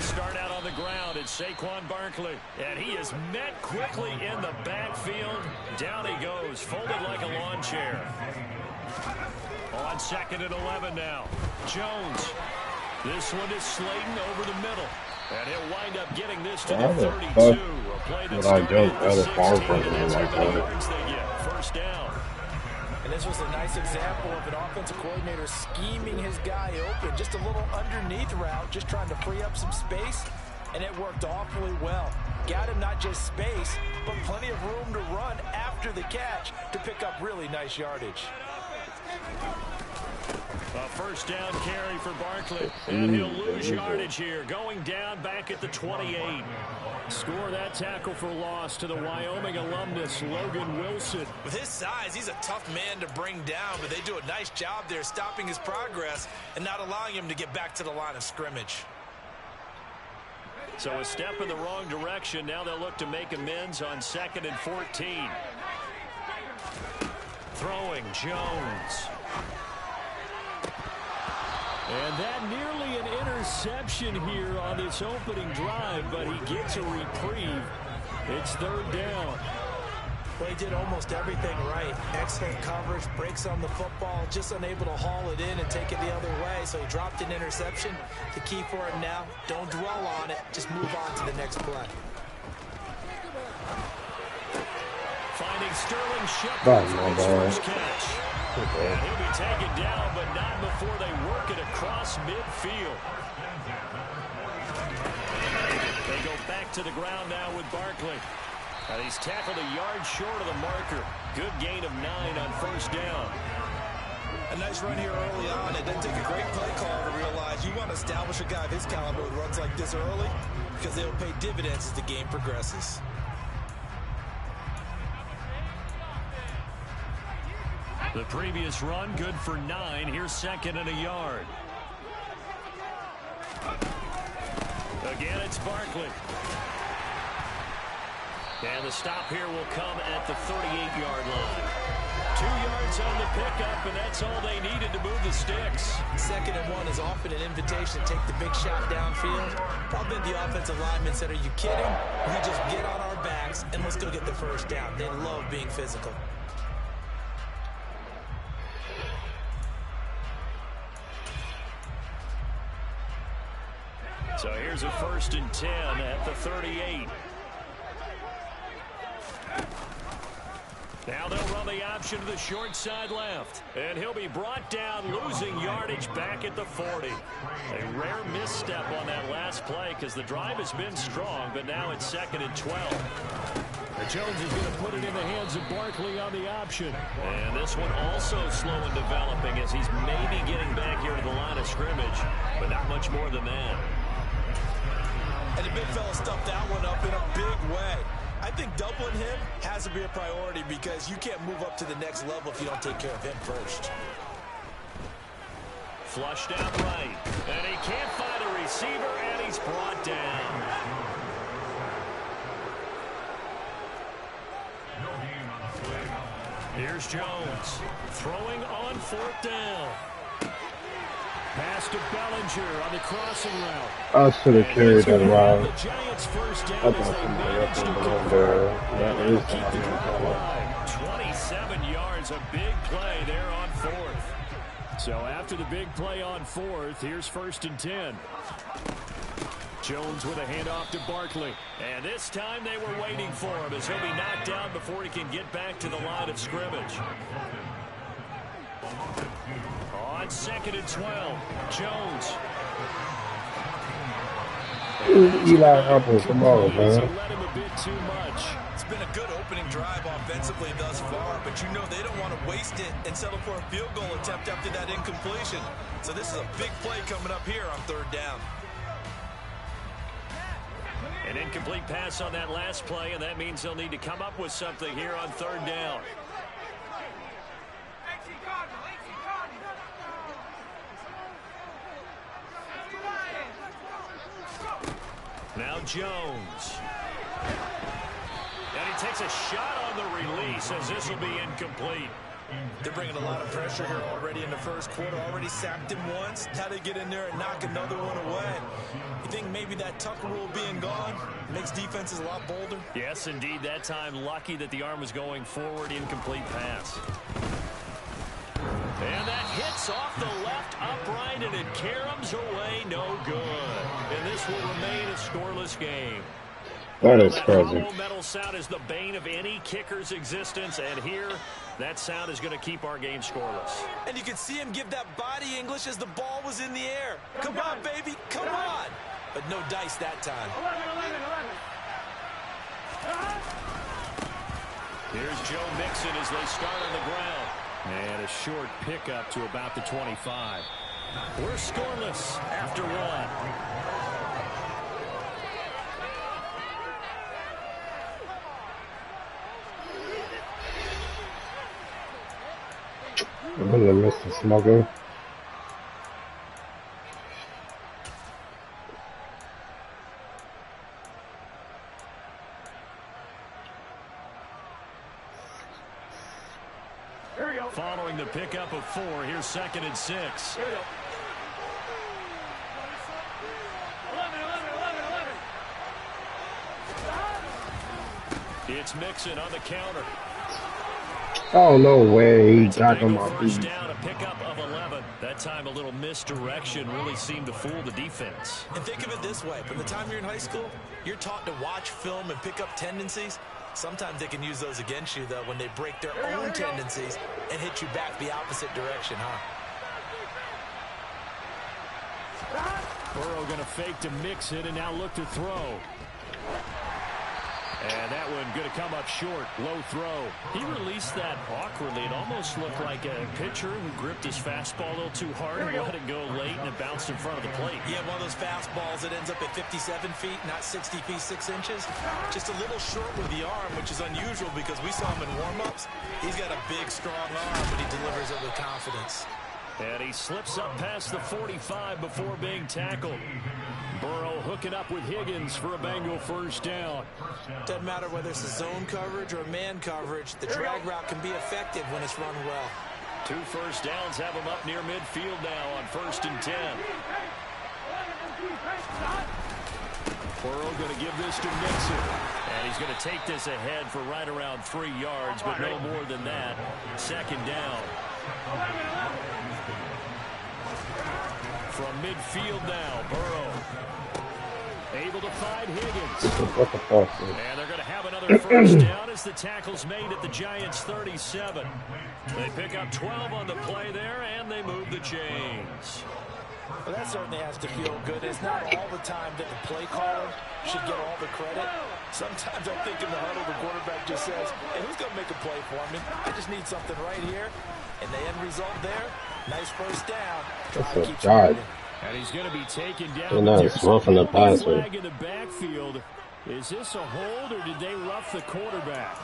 start out on the ground. It's Saquon Barkley. And he is met quickly in the backfield. Down he goes, folded like a lawn chair. On 2nd and 11 now. Jones. This one is Slayton over the middle. And he'll wind up getting this to the 32. A play that started at the 16, and that's how many yards they get. First down. And this was a nice example of an offensive coordinator scheming his guy open. Just a little underneath route, just trying to free up some space. And it worked awfully well. Got him not just space, but plenty of room to run after the catch to pick up really nice yardage. A first down carry for Barkley. And he'll lose yardage here. Going down back at the 28. Score that tackle for loss to the Wyoming alumnus, Logan Wilson. With his size, he's a tough man to bring down, but they do a nice job there stopping his progress and not allowing him to get back to the line of scrimmage. So a step in the wrong direction. Now they'll look to make amends on 2nd and 14. Throwing Jones. And that nearly an interception here on this opening drive, but he gets a reprieve. It's 3rd down. Well, he did almost everything right. Excellent coverage, breaks on the football, just unable to haul it in and take it the other way. So he dropped an interception. The key for him now, don't dwell on it. Just move on to the next play. Finding Sterling Shepard for his first catch. And he'll be taken down, but not before they work it across midfield. They go back to the ground now with Barkley. And he's tackled a yard short of the marker. Good gain of 9 on first down. A nice run here early on. It doesn't take a great play call to realize you want to establish a guy of his caliber who runs like this early because they'll pay dividends as the game progresses. The previous run, good for 9. Here's 2nd and a yard. Again, it's Barkley. And the stop here will come at the 38-yard line. 2 yards on the pickup, and that's all they needed to move the sticks. 2nd and 1 is often an invitation to take the big shot downfield. Probably the offensive lineman said, are you kidding? We just get on our backs, and let's go get the first down. They love being physical. So here's a 1st and 10 at the 38. Now they'll run the option to the short side left. And he'll be brought down, losing yardage back at the 40. A rare misstep on that last play because the drive has been strong, but now it's 2nd and 12. Jones is going to put it in the hands of Barkley on the option. And this one also slow in developing as he's maybe getting back here to the line of scrimmage, but not much more than that. And the big fella stuffed that one up in a big way. I think doubling him has to be a priority because you can't move up to the next level if you don't take care of him first. Flushed out right. And he can't find a receiver, and he's brought down. Here's Jones. Throwing on 4th down. Pass to Bellinger on the crossing route. I should have carried that around. The Giants first I down thought as they somebody managed up to in convert. there. That is Keep the drive alive. 27 yards, a big play there on 4th. So after the big play on 4th, here's 1st and 10. Jones with a handoff to Barkley. And this time they were waiting for him as he'll be knocked down before he can get back to the line of scrimmage. On 2nd and 12, Jones. Eli Apple, come on, man. Let him a bit too much. It's been a good opening drive offensively thus far, but you know they don't want to waste it and settle for a field goal attempt after that incompletion. So this is a big play coming up here on 3rd down. An incomplete pass on that last play, and that means they'll need to come up with something here on 3rd down. Now Jones. And he takes a shot on the release as this will be incomplete. They're bringing a lot of pressure here already in the first quarter. Already sacked him once. How to get in there and knock another one away. You think maybe that Tucker rule being gone makes defenses a lot bolder? Yes, indeed. That time, lucky that the arm was going forward. Incomplete pass. And that hits off the left upright, and it caroms away. No good. And this will remain a scoreless game. That is That crazy. hollow metal sound is the bane of any kicker's existence, and here, that sound is going to keep our game scoreless. And you can see him give that body English as the ball was in the air. Come on, baby, come on. But no dice that time. 11. Here's Joe Mixon as they start on the ground. And a short pickup to about the 25. We're scoreless after one. I'm gonna miss the smoking. Following the pickup of 4, here's 2nd and 6. Here we go. 11. It's Mixon on the counter. Oh, no way. He It's a got him big off first feet. down, a pickup of 11. That time a little misdirection really seemed to fool the defense. And think of it this way. From the time you're in high school, you're taught to watch film and pick up tendencies. Sometimes they can use those against you, though, when they break their own tendencies and hit you back the opposite direction, huh? Burrow going to fake to Mixon and now look to throw. And that one going to come up short. Low throw. He released that awkwardly. It almost looked like a pitcher who gripped his fastball a little too hard and let it go late, and it bounced in front of the plate. Yeah, one of those fastballs that ends up at 57 feet, not 60 feet, 6 inches. Just a little short with the arm, which is unusual because we saw him in warm-ups. He's got a big, strong arm, but he delivers it with confidence. And he slips up past the 45 before being tackled. Burrow hooking up with Higgins for a Bengal first down. Doesn't matter whether it's a zone coverage or man coverage, the drag route can be effective when it's run well. 2 first downs have him up near midfield now on 1st and 10. Burrow going to give this to Mixon. And he's going to take this ahead for right around 3 yards, but no more than that. 2nd down. From midfield now, Burrow able to find Higgins. What the fuck? And they're going to have another first down as the tackle's made at the Giants' 37. They pick up 12 on the play there, and they move the chains. Well, that certainly has to feel good. It's not all the time that the play caller should get all the credit. Sometimes I think in the huddle, the quarterback just says, hey, who's going to make a play for me? I just need something right here. And the end result there, nice first down. That's a dive. And he's going to be taken down. And now it's roughing the passer. Flag in the backfield. Is this a hold, or did they rough the quarterback?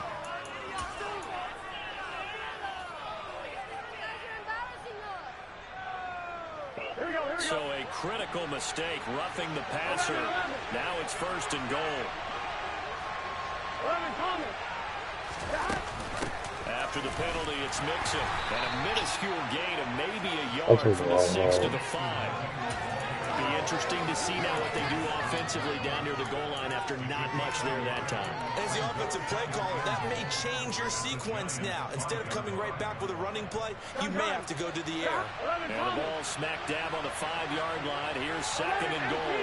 So a critical mistake, roughing the passer. Now it's 1st and goal. After the penalty, it's Mixon. And a minuscule gain of maybe a yard from the 6 to the 5. Be interesting to see now what they do offensively down near the goal line after not much there that time. As the offensive play caller, that may change your sequence now. Instead of coming right back with a running play, you may have to go to the air. And the ball smack dab on the 5-yard line. Here's 2nd and goal.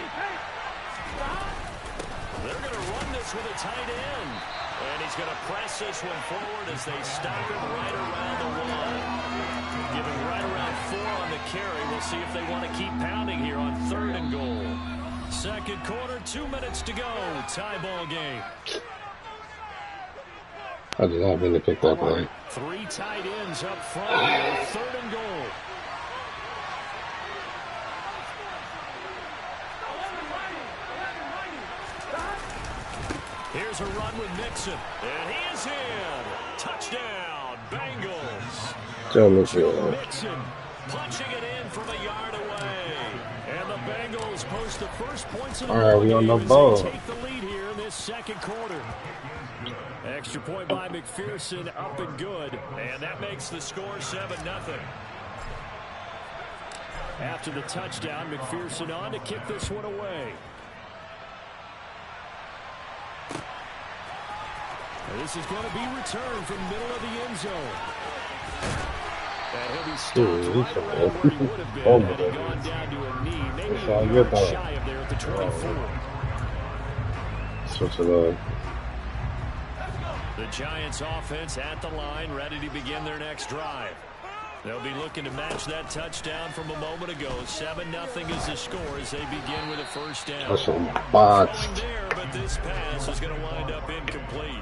They're going to run this with a tight end. And he's going to press this one forward as they stop him right around the 1. Giving right around 4 on the carry. We'll see if they want to keep pounding here on 3rd and goal. 2nd quarter, 2 minutes to go. Tie ball game. I did not mean to pick that play. 3 tight ends up front here. 3rd and goal. Here's a run with Mixon. And he is in. Touchdown, Bengals. Joe Joe Mixon. Mixon punching it in from a yard away. And the Bengals post the first points of the All right, we on the game as ball. they take the lead here in this 2nd quarter. Extra point by McPherson, up and good. And that makes the score 7-0. After the touchdown, McPherson on to kick this one away. This is going to be returned from the middle of the end zone. And he'll be stopped right around where he would have been had he gone down to a knee. Maybe a yard shy of there at the 24. Switch it up. The Giants offense at the line, ready to begin their next drive. They'll be looking to match that touchdown from a moment ago. 7-0 is the score as they begin with a first down. That's some bots. There, but this pass is going to wind up incomplete.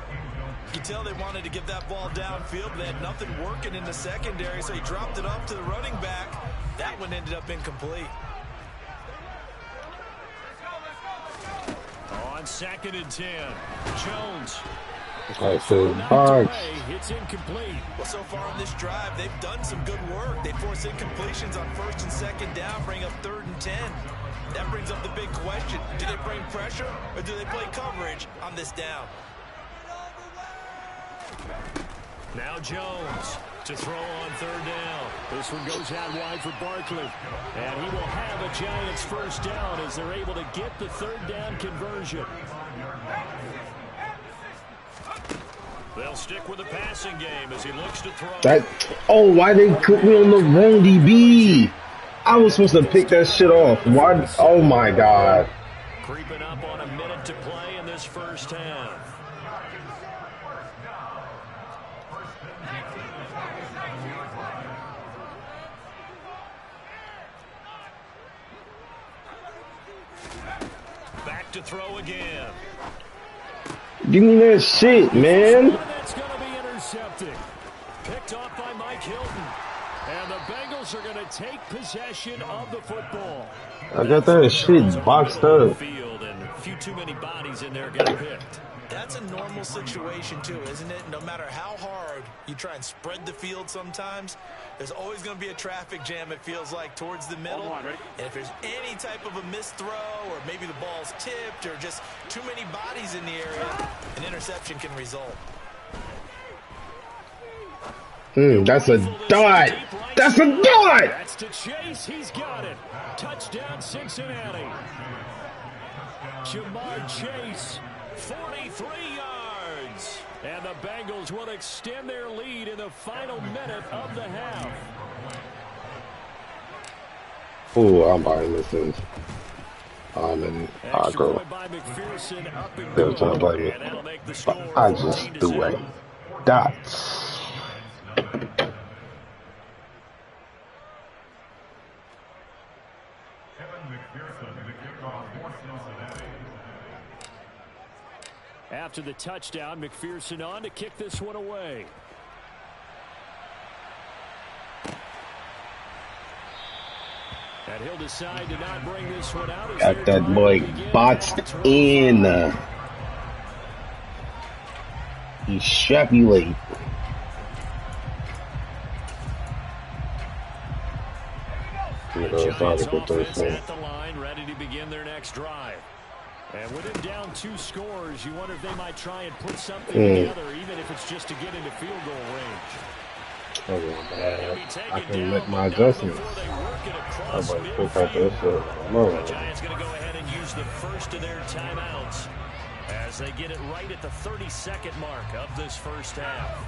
You can tell they wanted to get that ball downfield, but they had nothing working in the secondary, so he dropped it off to the running back. That one ended up incomplete. On 2nd and 10, Jones. That's a box. It's incomplete. Well, so far on this drive, they've done some good work. They force incompletions on 1st and 2nd down, bring up 3rd and 10. That brings up the big question. Do they bring pressure or do they play coverage on this down? Now Jones to throw on 3rd down. This one goes out wide for Barkley. And he will have a Giants first down as they're able to get the 3rd down conversion. They'll stick with the passing game as he looks to throw. Why they put me on the wrong DB? I was supposed to pick that shit off. Why? Oh my God. Creeping up on a minute to play in this first half. Back to throw again. Give me that shit, man. That's going to be intercepted. Picked off by Mike Hilton. And the Bengals are going to take possession of the football. I got that shit boxed up. Field and a few too many bodies in there got picked. That's a normal situation too, isn't it? No matter how hard you try and spread the field sometimes, there's always going to be a traffic jam, it feels like, towards the middle. And if there's any type of a missed throw or maybe the ball's tipped or just too many bodies in the area, an interception can result. That's a dot. That's a dot. That's to Chase. He's got it. Touchdown, Cincinnati. Jamar Chase, 43 yards. And the Bengals will extend their lead in the final minute of the half. Oh, I'm buying this. I'm in Agro. They're trying to play me. But I just threw a dots. After the touchdown, McPherson on to kick this one away. And he'll decide to not bring this one out. Got that boy boxed in. He's strappy. Giants offense at the line, ready to begin their next drive. And with him down 2 scores, you wonder if they might try and put something together, even if it's just to get into field goal range. Oh, bad. I can make my adjustments. I'm about to pick out this shit. The Giants going to go ahead and use the first of their timeouts as they get it right at the 32nd mark of this first half.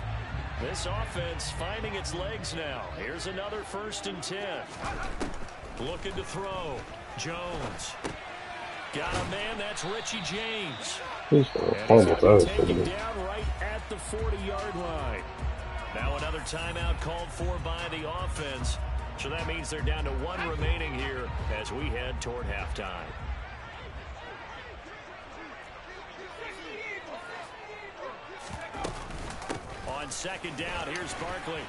This offense finding its legs now. Here's another 1st and 10. Looking to throw. Jones. Got a man, that's Richie James. He's taken down right at the 40-yard line. Now another timeout called for by the offense. So that means they're down to 1 remaining here as we head toward halftime. On 2nd down, here's Barkley.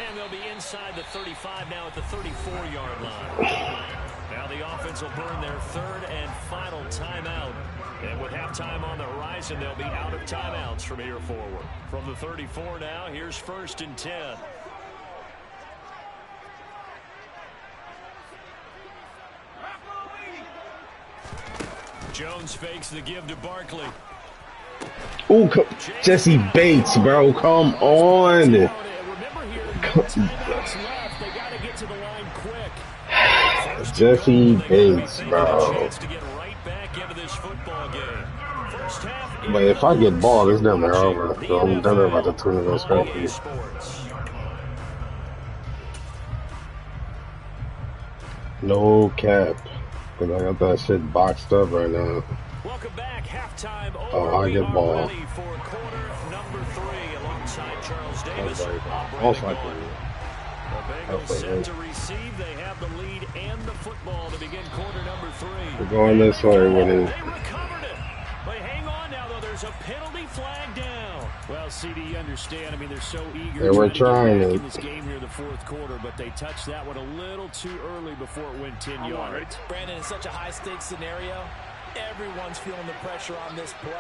And they'll be inside the 35 now at the 34-yard line. Now the offense will burn their 3rd and final timeout. And with halftime on the horizon, they'll be out of timeouts from here forward. From the 34 now, here's 1st and 10. Jones fakes the give to Barkley. Ooh, Jesse Bates, bro, come on. Jesse Bates, bro. But if I get ball, it's damn near over. So I'm damn near about to turn it on scrappy. No cap. Because I got that shit boxed up right now. Welcome back, halftime. Oh, I get ball. For quarter number 3 alongside Charles Davis. Most likely. The Bengals set to receive. They have the lead and the football to begin quarter number 3. We're going this way with it. They recovered it. But hang on now, though. There's a penalty flag down. Well, CD, you understand. I mean, they're so eager they were trying in this game here in the fourth quarter, but they touched that one a little too early before it went 10 yards. Brandon, in such a high-stakes scenario, everyone's feeling the pressure on this play.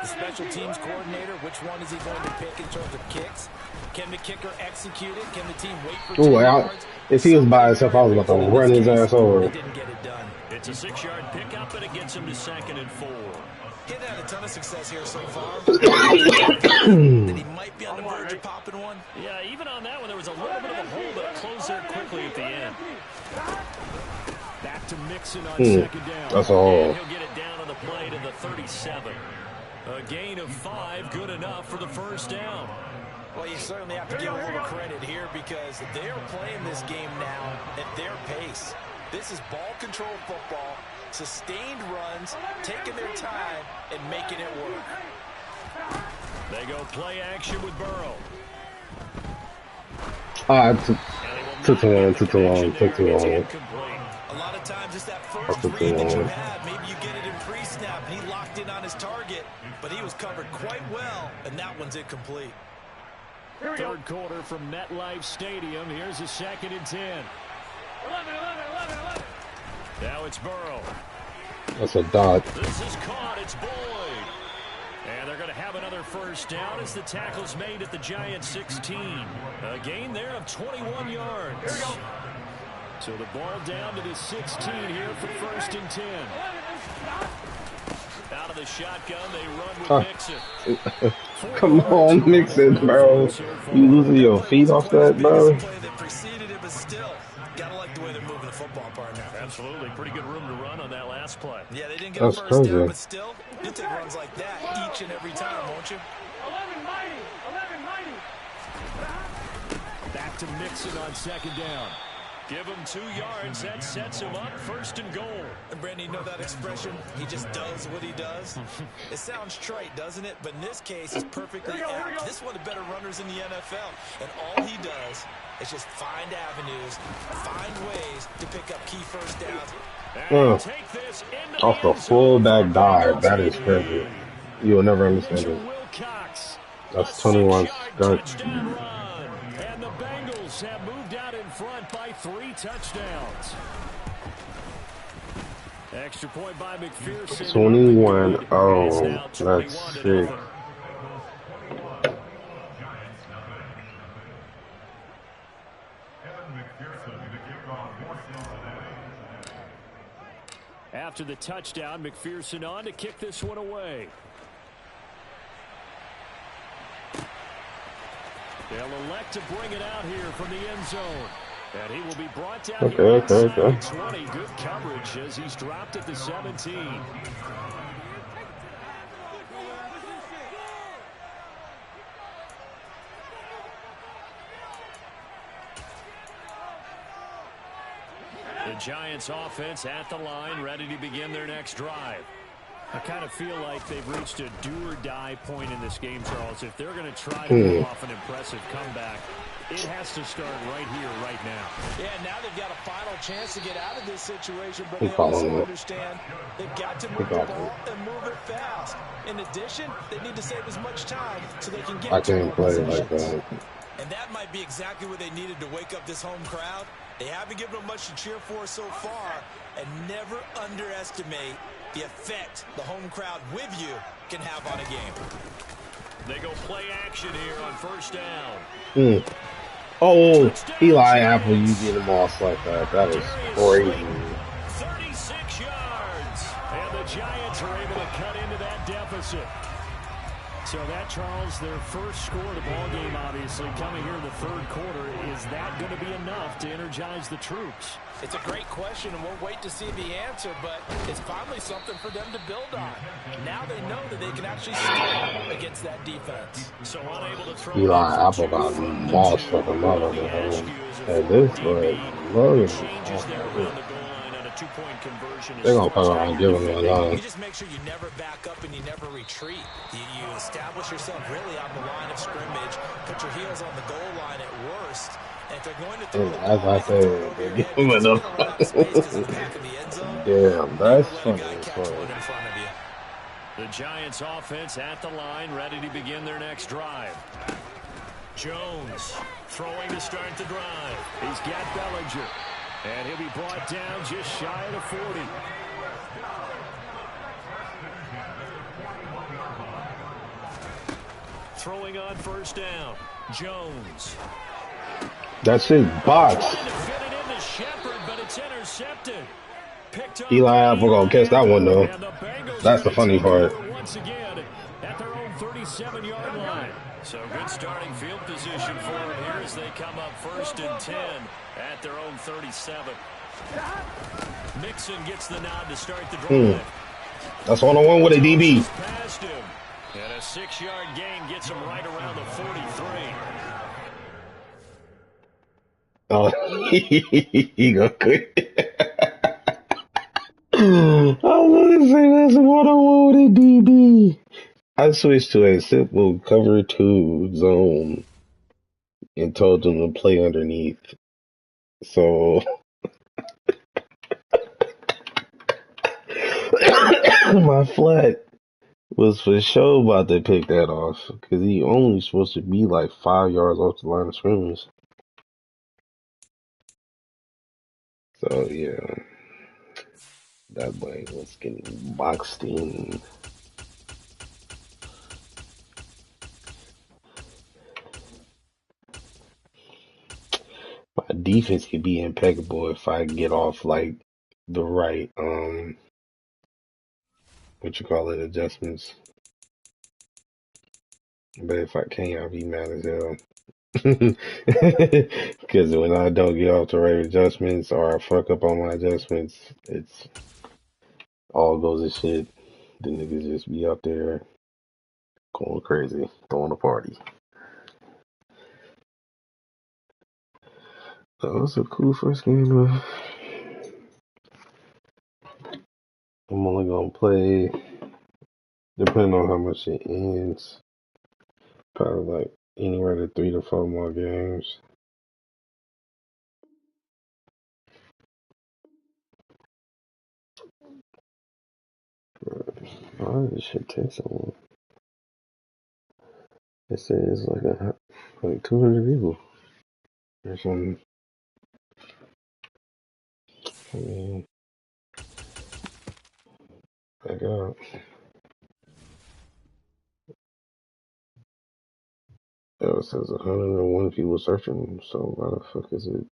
The special teams coordinator, which one is he going to pick in terms of kicks? Can the kicker execute it? Can the team wait for 2 yards? If he was by himself, I was about to run his ass over. He didn't get it done. It's a 6-yard pickup, and it gets him to 2nd and 4. He's had a ton of success here so far. That he might be on the verge of popping one. Yeah, even on that one, there was a little bit of a hole, but it closed there quickly at the end. Back to Mixon on 2nd down. That's all. And he'll get it down on the play to the 37. A gain of 5, good enough for the first down. Well, you certainly have to give a little credit here because they're playing this game now at their pace. This is ball control football, sustained runs, taking their time, and making it work. They go play action with Burrow. Took too long. Took too long. A lot of times it's that first read that you have. Maybe you get it in pre-snap, and he locked in on his target, but he was covered quite well, and that one's incomplete. Third quarter from MetLife Stadium. Here's a 2nd and 10. 11. Now it's Burrow. That's a dot. This is caught. It's Boyd. And they're going to have another first down as the tackle's made at the Giants 16. A gain there of 21 yards. Here we go. So the ball down to the 16 here for 1st and 10. Out of the shotgun, they run with Mixon. Come on, Mixon, bro. You losing your feet off that, bro? Gotta like the way they're moving the football, partner. Absolutely. Pretty good room to run on that last play. Yeah, they didn't get a first down, but still, you'll take runs like that each and every time, won't you? 11 mighty. Back to Mixon on 2nd down. Give him 2 yards. That sets him up 1st and goal. And Brandon, you know that expression? He just does what he does. It sounds trite, doesn't it? But in this case, it's perfectly apt. This is one of the better runners in the NFL. And all he does is just find avenues, find ways to pick up key first downs. Off the fullback dive. That is crazy. You'll never understand it. That's 21 skunk. And the Bengals have moved out in front by 3 touchdowns. Extra point by McPherson. 21. Oh, that's sick. After the touchdown, McPherson on to kick this one away. They'll elect to bring it out here from the end zone. And he will be brought down here inside the 20. Good coverage as he's dropped at the 17. The Giants offense at the line, ready to begin their next drive. I kind of feel like they've reached a do-or-die point in this game, Charles. If they're going to try to pull off an impressive comeback, it has to start right here, right now. Yeah, now they've got a final chance to get out of this situation, but they also understand they've got to move the ball and move it fast. In addition, they need to save as much time so they can get to more positions. And that might be exactly what they needed to wake up this home crowd. They haven't given them much to cheer for so far, and never underestimate the effect the home crowd with you can have on a game. They go play action here on 1st down. Oh, Eli Apple, you get him off like that. That is crazy. 36 yards. And the Giants are able to cut into that deficit. So that, Charles, their first score of the ball game, obviously, coming here in the third quarter. Is that going to be enough to energize the troops? It's a great question, and we'll wait to see the answer, but it's finally something for them to build on. Now they know that they can actually score against that defense. So unable to throw Eli Apple got mossed for the mother at this point. Look changes there around the goal line on a two-point conversion. They're gonna fuck around and give him a line. You just make sure you never back up and you never retreat. You establish yourself really on the line of scrimmage, put your heels on the goal line at worst. And if they're going to throw the ball, as I said, they're giving him damn, that's funny as fuck. The Giants offense at the line, ready to begin their next drive. Jones throwing to start the drive. He's got Bellinger. And he'll be brought down just shy of the 40. Throwing on first down. Jones. That's his box. Eli Apple gonna catch that one though. That's the funny part. Once again at their own 37-yard line. So good starting field position for them here as they come up 1st and 10 at their own 37. Mixon gets the nod to start the drive. That's 1-on-1 with a DB. Past him. And a 6-yard gain gets him right around the 43. Oh, he go quick. I was gonna say that's 1-on-1 with a DB. I switched to a simple cover 2 zone and told them to play underneath. So my flat was for sure about to pick that off because he only supposed to be like 5 yards off the line of scrimmage. So yeah, that boy was getting boxed in. My defense could be impeccable if I get off like the right adjustments. But if I can't, I'll be mad as hell. Because when I don't get off the right adjustments or I fuck up on my adjustments, it's all goes to shit. The niggas just be out there going crazy, throwing a party. So it was a cool first game. I'm only gonna play, depending on how much it ends, probably like anywhere to 3 to 4 more games. Why does this shit take so long? It says like 200 people or something. I mean, back out. Yeah, it says 101 people searching, so why the fuck is it?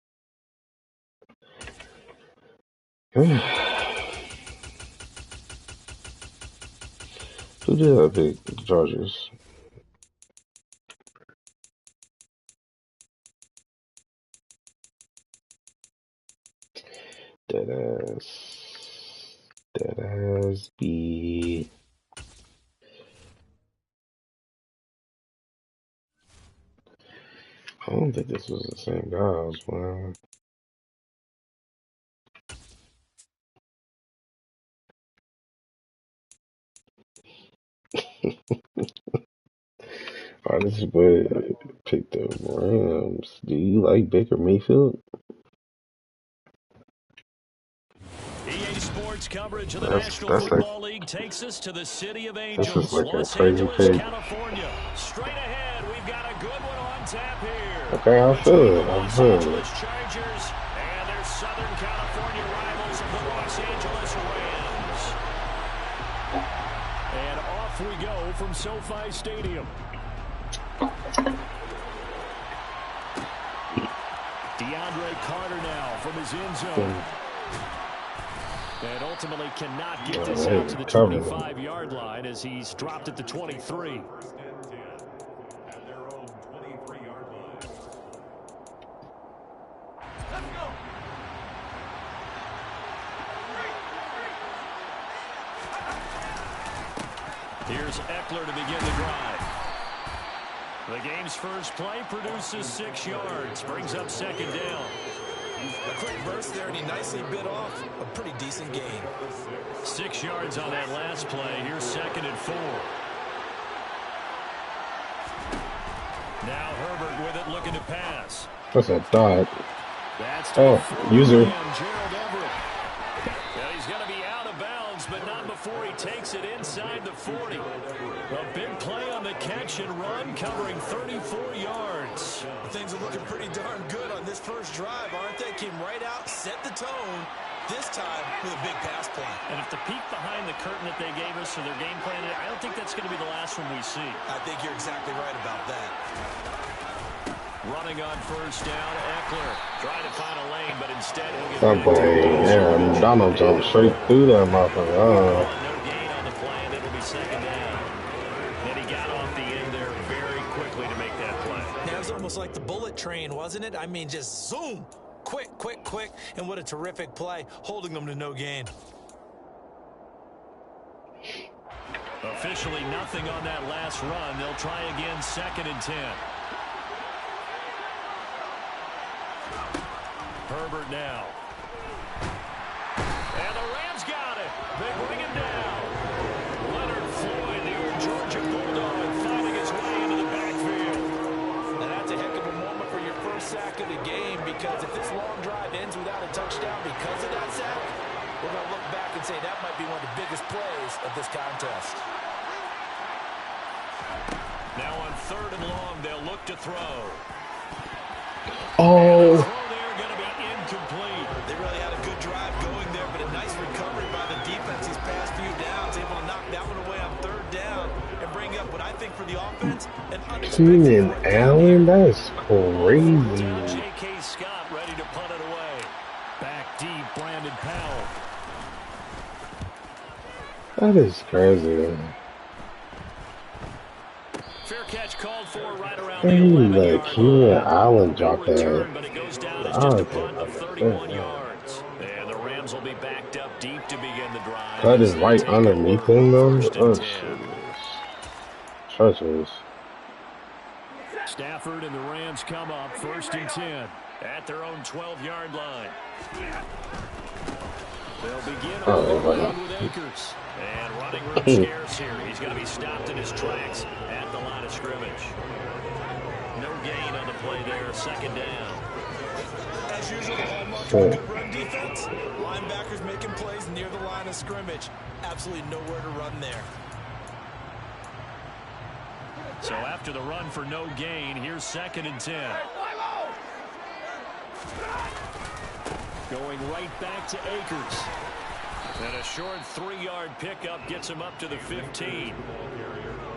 Who did I pick? The Chargers. That ass be. I don't think this was the same guy I was playing. Alright, this is where I picked the Rams. Do you like Baker Mayfield? EA Sports coverage of the National Football League takes us to the city of Angels, this is like Los a crazy Angeles, pick. California. Straight ahead, we've got a good one on tap here. Okay, I feel it. Los Angeles Chargers and their Southern California rivals, the Los Angeles Rams. And off we go from SoFi Stadium. DeAndre Carter now from his end zone. And ultimately cannot get this out to the 25-yard line as he's dropped at the 23. Here's Eckler to begin the drive. The game's first play produces 6 yards. Brings up second down. A quick burst there, and he nicely bit off a pretty decent gain. 6 yards on that last play. Here's 2nd and 4. Now Herbert with it, looking to pass. That's a thought. That's user. Well, he's going to be out of bounds, but not before he takes it inside the 40. A big play on the catch and run, covering 34 yards. Things are looking pretty darn good on this first drive, aren't they? Came right out, set the tone, this time with a big pass play. And if the peek behind the curtain that they gave us for their game plan, I don't think that's going to be the last one we see. I think you're exactly right about that. Running on first down, Eckler trying to find a lane, but instead he'll get Aaron Donald jumped straight through that motherfucker. No gain on the play, and it'll be second down. And he got off the end there very quickly to make that play. That was almost like the bullet train, wasn't it? I mean, just zoom. Quick, quick, quick. And what a terrific play, holding them to no gain. Officially nothing on that last run. They'll try again, 2nd and 10. Herbert now. And the Rams got it. They bring him down. Leonard Floyd, the old Georgia Bulldog, finding his way into the backfield. And that's a heck of a moment for your first sack of the game, because if this long drive ends without a touchdown because of that sack, we're going to look back and say that might be one of the biggest plays of this contest. Now on 3rd and long, they'll look to throw. Oh. Complete. They really had a good drive going there, but a nice recovery by the defense these past few downs, able to knock that one away on 3rd down and bring up what I think for the offense an Keenan Allen, that's crazy. J.K. Scott ready to punt it away. Back deep, Brandon Powell. That is crazy. Fair catch called for right around Hey, the 11-yard like Keenan Allen dropped return, that. but it goes down as just a punt of 31 yards. And the Rams will be backed up deep to begin the drive. That is right underneath him, though. Oh, treasures. Stafford and the Rams come up 1st and 10 at their own 12-yard line. They'll begin with Akers. And running room scarce here. He's going to be stopped in his tracks at the line of scrimmage. No gain on the play there. 2nd down. As usual, the hallmark of a good run defense. Linebackers making plays near the line of scrimmage. Absolutely nowhere to run there. So after the run for no gain, here's 2nd and 10. Going right back to Akers. And a short 3-yard pickup gets him up to the 15.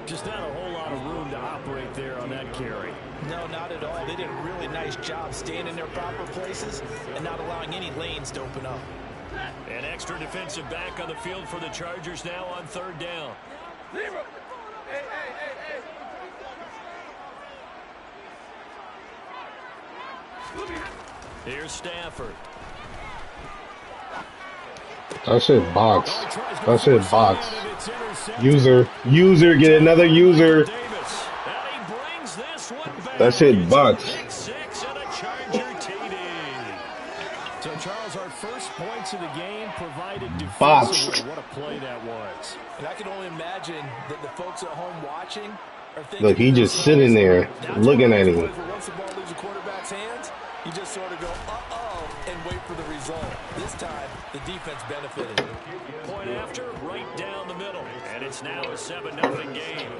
Just not a whole lot of room to operate there on that carry. No, not at all. They did a really nice job staying in their proper places and not allowing any lanes to open up. An extra defensive back on the field for the Chargers now on 3rd down. Here's Stafford. That shit box. That shit box. User, get another user. That shit box. So Charles, our first points of the game provided defensively. What a play that was. And I can only imagine that the folks at home watching are thinking, look, he just sitting there looking at him. Once the ball leaves the quarterback's hands, you just sort of go, uh-oh, and wait for the result. This time, the defense benefited. Point after, right down the middle. And it's now a 7-0 game.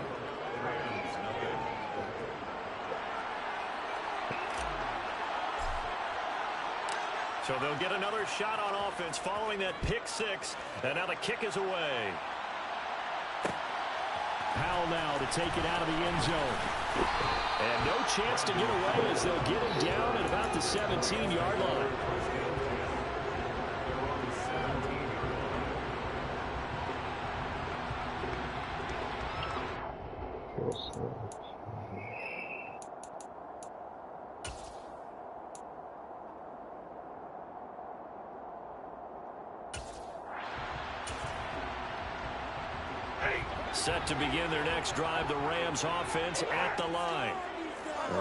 So they'll get another shot on offense following that pick 6. And now the kick is away. Powell now to take it out of the end zone. And no chance to get away as they'll get him down at about the 17-yard line. Set to begin their next drive, the Rams offense at the line.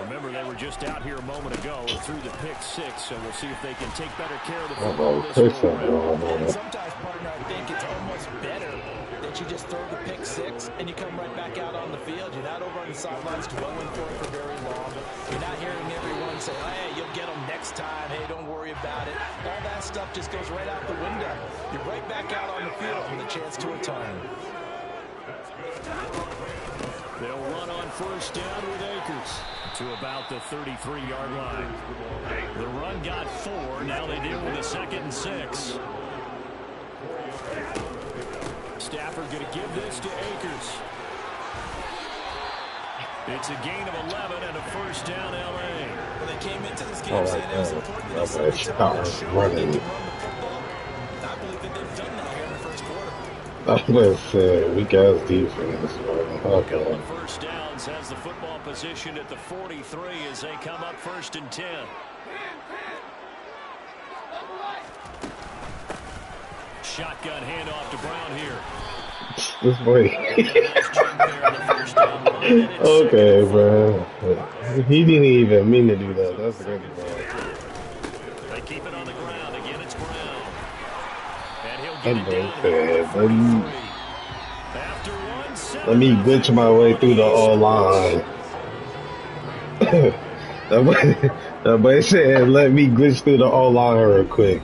Remember, they were just out here a moment ago and threw the pick six, so we'll see if they can take better care of the football this go around. And sometimes, partner, I think it's almost better that you just throw the pick six and you come right back out on the field. You're not over on the sidelines dwelling for it for very long. You're not hearing everyone say, hey, you'll get them next time. Hey, don't worry about it. All that stuff just goes right out the window. You're right back out on the field with a chance to atone. They'll run on first down with Akers to about the 33-yard line. The run got 4. Now they deal with a 2nd and 6. Stafford going to give this to Akers. It's a gain of 11 and a first down, L.A. Well, they came into this game saying it was important that they running. I believe that they've done that here in the first quarter. I'm going to say, weak ass defense. Okay. First downs has the football position at the 43 as they come up 1st and 10. Shotgun handoff to Brown here. This way. Okay, bro. He didn't even mean to do that. That's good, bro. They keep it on the ground. Again, it's Brown. And he'll get it down. Let me glitch my way through the O-line. That boy said, let me glitch through the O-line real quick.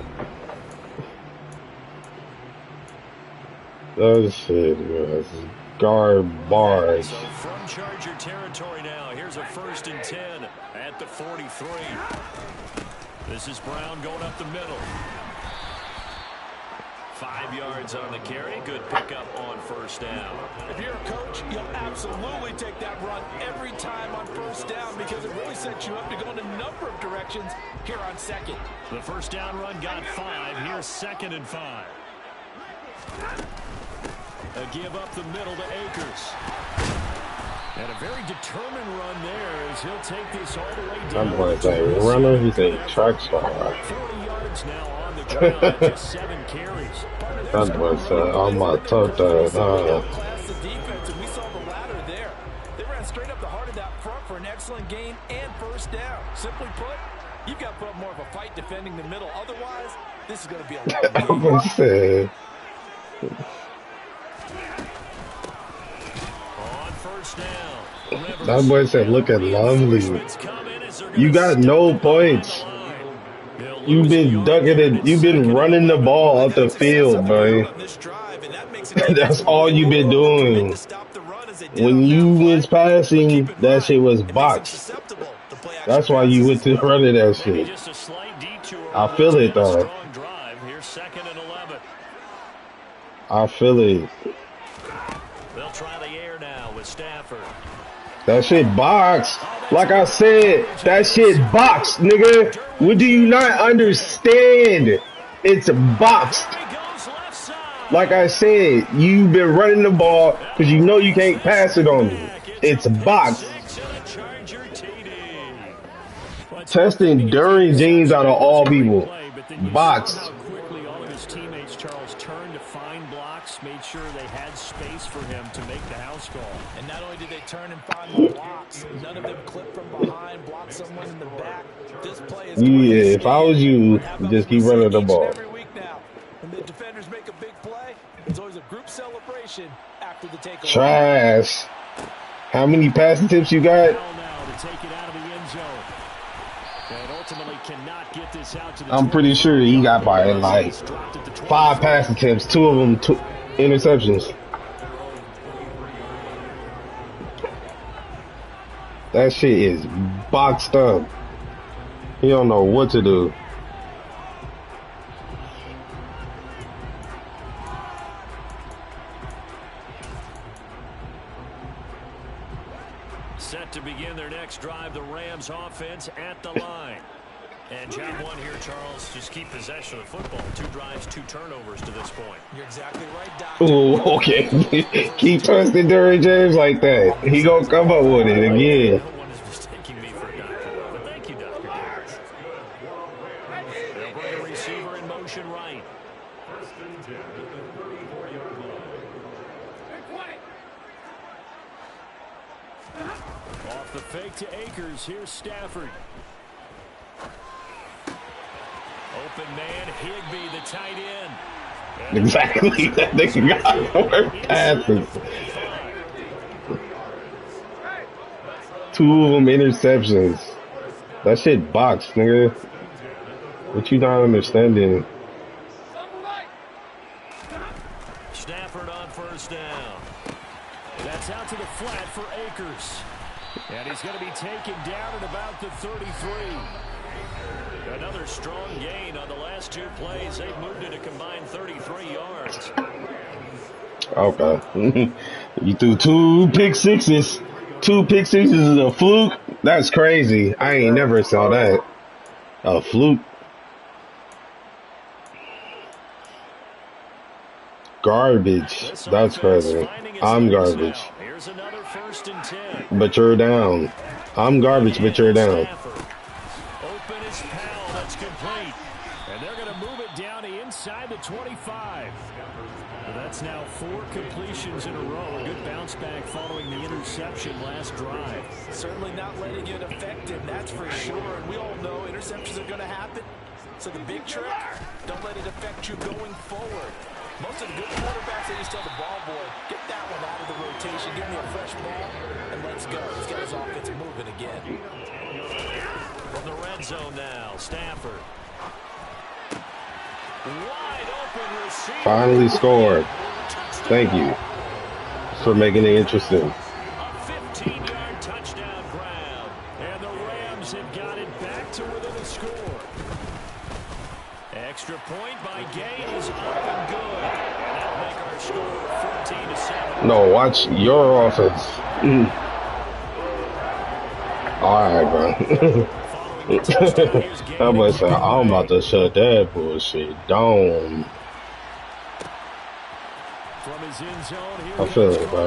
That shit was garbage. So from Charger territory now, here's a 1st and 10 at the 43. This is Brown going up the middle. 5 yards on the carry. Good pickup on first down. If you're a coach, you'll absolutely take that run every time on first down because it really sets you up to go in a number of directions here on 2nd. The first down run got 5. Here's 2nd and 5. A give up the middle to Akers. And a very determined run there as he'll take this all the way down. I'm going to say, runner, he's a track star. 40 yards now on the ground, just 7 carries. That's what I said, on my toe, Class the defense, and we saw the ladder there. They ran straight up the heart of that front for an excellent gain and first down. Simply put, you've got to put up more of a fight defending the middle. Otherwise, this is going to be a long game. I'm going to say. That boy said, look at Lovely. You got no points. You've been ducking it. You've been running the ball up the field, boy. That's all you've been doing. When you was passing, that shit was boxed. That's why you went to running that shit. I feel it, though. I feel it. They'll try the air now with Stafford. That shit boxed. Like I said, that shit boxed, nigga. What do you not understand? It's boxed. Like I said, you've been running the ball because you know you can't pass it on me. It's boxed. Testing during jeans out of all people. Boxed. Made sure they had space for him to make the house call. And not only did they turn and find the blocks, none of them clipped from behind, blocked someone in the back. This play is if I was you, just keep running the ball. Every week now, when the defenders make a big play, it's always a group celebration after the takeaway. Trash. How many passing tips you got? I'm pretty sure he got by like 5 passing tips, 2 of them interceptions. That shit is boxed up. He don't know what to do. Set to begin their next drive, the Rams offense at the line. And job 1 here, Charles, just keep possession of the football. 2 drives, 2 turnovers to this point. You're exactly right, Doc. Ooh, okay. Keep trusting Derrick James like that. He gonna come up with it again. No one is mistaking me for a doctor, but thank you, Dr. Davis. They'll bring a receiver in motion right. The fake to Akers. Here's Stafford. Open man, Higbee, the tight end. Exactly. That nigga got more passes. 2 of them interceptions. That shit box, nigga. What you not understanding? Stafford on first down. That's out to the flat for Akers. And he's going to be taken down at about the 33. Another strong gain on the last 2 plays. They've moved it a combined 33 yards. Okay. You threw 2 pick sixes. 2 pick sixes is a fluke? That's crazy. I ain't never saw that. A fluke. Garbage. That's crazy. I'm garbage. Here's another 1st and 10. But you're down. I'm garbage, but you're down. Open is Powell. That's complete. And they're going to move it down to inside the 25. That's now 4 completions in a row. A good bounce back following the interception last drive. Certainly not letting it affect him, that's for sure. And we all know interceptions are going to happen. So the big trick, don't let it affect you going forward. Most of the good quarterbacks, they just tell the ball boy, get that one out of the rotation, give me a fresh ball, and let's go. He's got his offense moving again. From the red zone now, Stafford. Wide open receiver. Finally scored. Thank you for making it interesting. A 15-yard touchdown grab. And the Rams have got it back to within a score. Extra point by Gay is up and good. And that'll make our score 14-7. No, watch your offense. Alright, bro. I'm about to say, I'm about to shut that bullshit down. From his end zone, here I feel it, bro.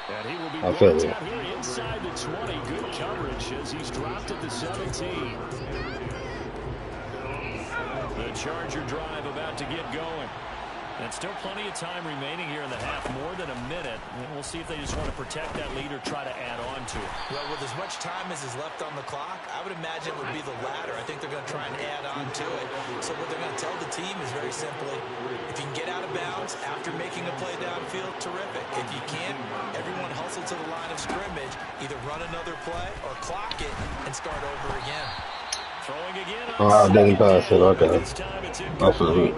And he will be I feel brought it. out here inside the 20. Good coverage as he's dropped at the 17. The Charger drive about to get going. And still plenty of time remaining here in the half, more than a minute. And we'll see if they just want to protect that lead or try to add on to it. Well, with as much time as is left on the clock, I would imagine it would be the latter. I think they're going to try and add on to it. So what they're going to tell the team is very simply, if you can get out of bounds after making a play downfield, terrific. If you can't, everyone hustle to the line of scrimmage, either run another play or clock it and start over again. Throwing again Oh, I didn't pass it. Okay. I feel it.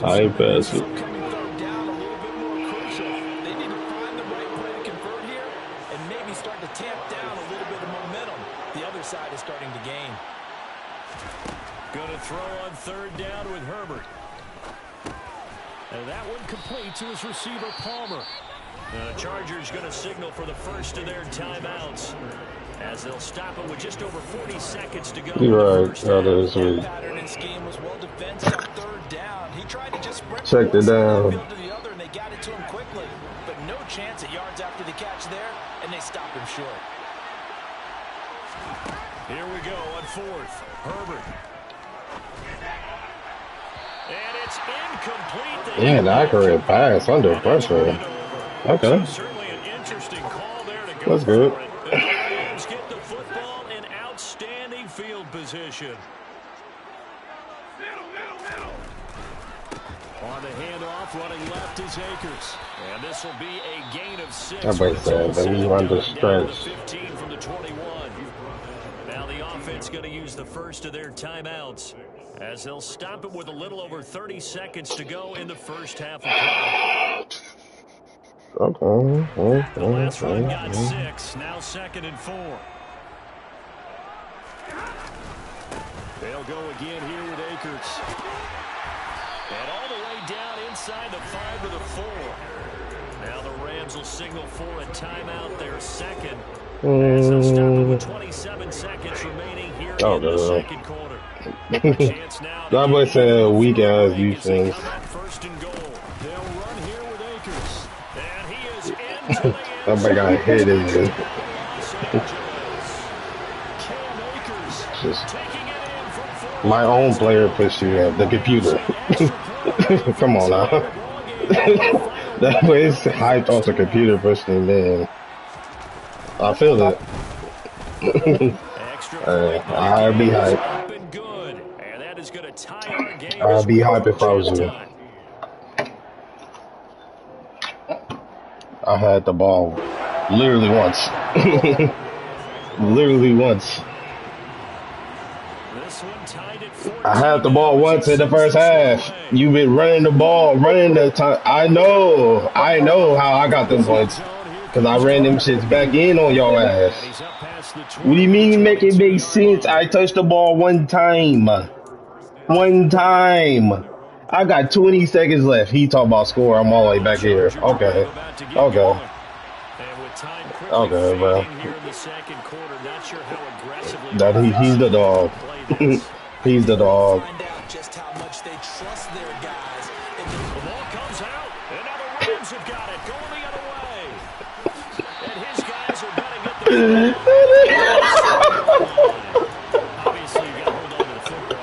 I ain't pass it. Third down, a little bit more crucial. They need to find the right play to convert here and maybe start to tamp down a little bit of momentum. The other side is starting to gain. Going to throw on third down with Herbert. And that one complete to his receiver, Palmer. The Chargers going to signal for the first of their timeouts, as they'll stop it with just over 40 seconds to go. You're right. That is weird. Pattern and scheme was well defensive on third down. He tried to just sprint Check it down. to the other, and they got it to him quickly. But no chance at yards after the catch there, and they stopped him short. Here we go on fourth. Herbert. And it's incomplete. Yeah, an accurate pass under pressure. Okay. Certainly an interesting call there to go. That's good. The Rams get the football in outstanding field position. On the handoff, running left is Akers. And this will be a gain of 6. Everybody said that we run the stretch. 15 from the 21. Now the offense going to use the first of their timeouts, as they'll stop it with a little over 30 seconds to go in the first half of play. Okay. The last run got 6. Now 2nd and 4. They'll go again here with Akers. And all the way down inside the 5 to the 4. Now the Rams will signal for a timeout, their second. As they'll stop it with 27 seconds remaining here in the second quarter. That boy said weak ass defense. First and goal. They'll run here with Akers. And he is into the That boy got hit in it. Just my own player pushed you at the computer. Come on now. That way it's hyped off the computer pushing him in. I feel it. Extra point, but the I'd be game is hype. up and good. And that is going to tie our game I'd as be we hype if approach I was you. halftime. I had the ball literally once. Literally once. This one tied at 14 I had the ball now as once he in the sends first this one half. away. You've been running the ball, running the time. I know how I got them points. Because I ran them shits back in on your ass. And he's up past the 20, What do you mean make it make 22-yard sense? line. I touched the ball one time. One time. I got 20 seconds left. He talking about score. I'm all the way back here. Charger Okay. drive about to get Okay. going. And with time quickly Okay, bro. fading here in the second quarter, not sure how aggressively That he's the dog. play this. He's the dog. Find out just how much they trust their guys. The ball comes out, and now the Rams have got it, going the other way. And his guys are going to get the obviously, you got to hold on to the football.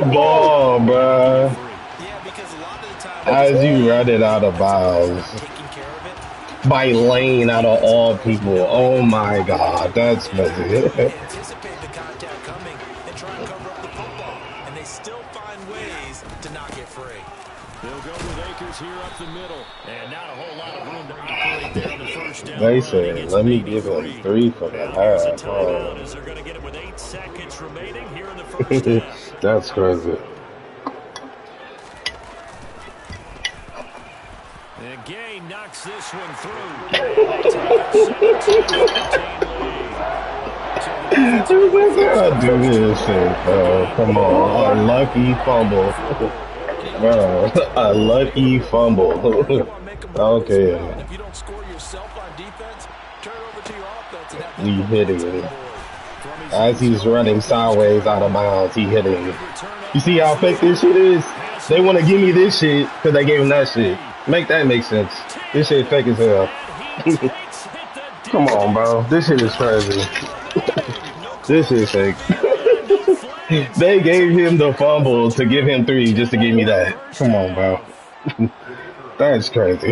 But Ball, bro. Yeah, because a lot of the time, As you run it out of bounds. taking care of it, By lane out of all people. Oh my god, that's they crazy. anticipate the contact coming and try and cover up the football, and they still find ways to knock it free. they'll go with Akers here up the middle. And not a whole lot of room to operate there on the first down. They run. said, He gets let me maybe give him 3. 3 for the Now here's a half. timeout Oh. as they're going to get it with 8 seconds remaining here in the first half. That's crazy. And Gay knocks this one through. They take a 17-14 lead. I do this shit, bro. Come on. A lucky fumble. Bro, a lucky fumble. Okay. And if you don't score yourself on defense, turn it over to your offense and have We them hitting take the it. board. As he's running sideways out of bounds, he hitting it. You see how fake this shit is? They want to give me this shit because they gave him that shit. Make that make sense. This shit fake as hell. Come on, bro. This shit is crazy. This is fake. They gave him the fumble to give him 3 just to give me that. Come on, bro. That's crazy.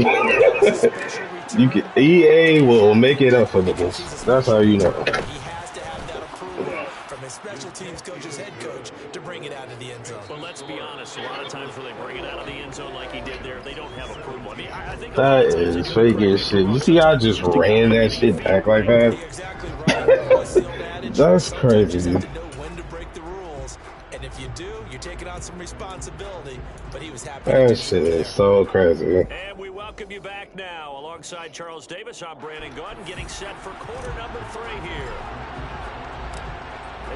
You can, EA will make it up for niggas. That's how you know. He has to have that approval from his special teams coach's head coach to bring it out of the end zone. Well, let's be honest. A lot of times when they bring it out of the end zone like he did there, they don't have approval. I mean, I think That is fake as shit. You see how I just ran that shit back like that? You're exactly right. That's crazy. You just have to know when to break the rules, and if you do, you're taking on some responsibility. But he was happy. That shit is so crazy. And we welcome you back now. Alongside Charles Davis, I'm Brandon Gordon, getting set for quarter number 3 here.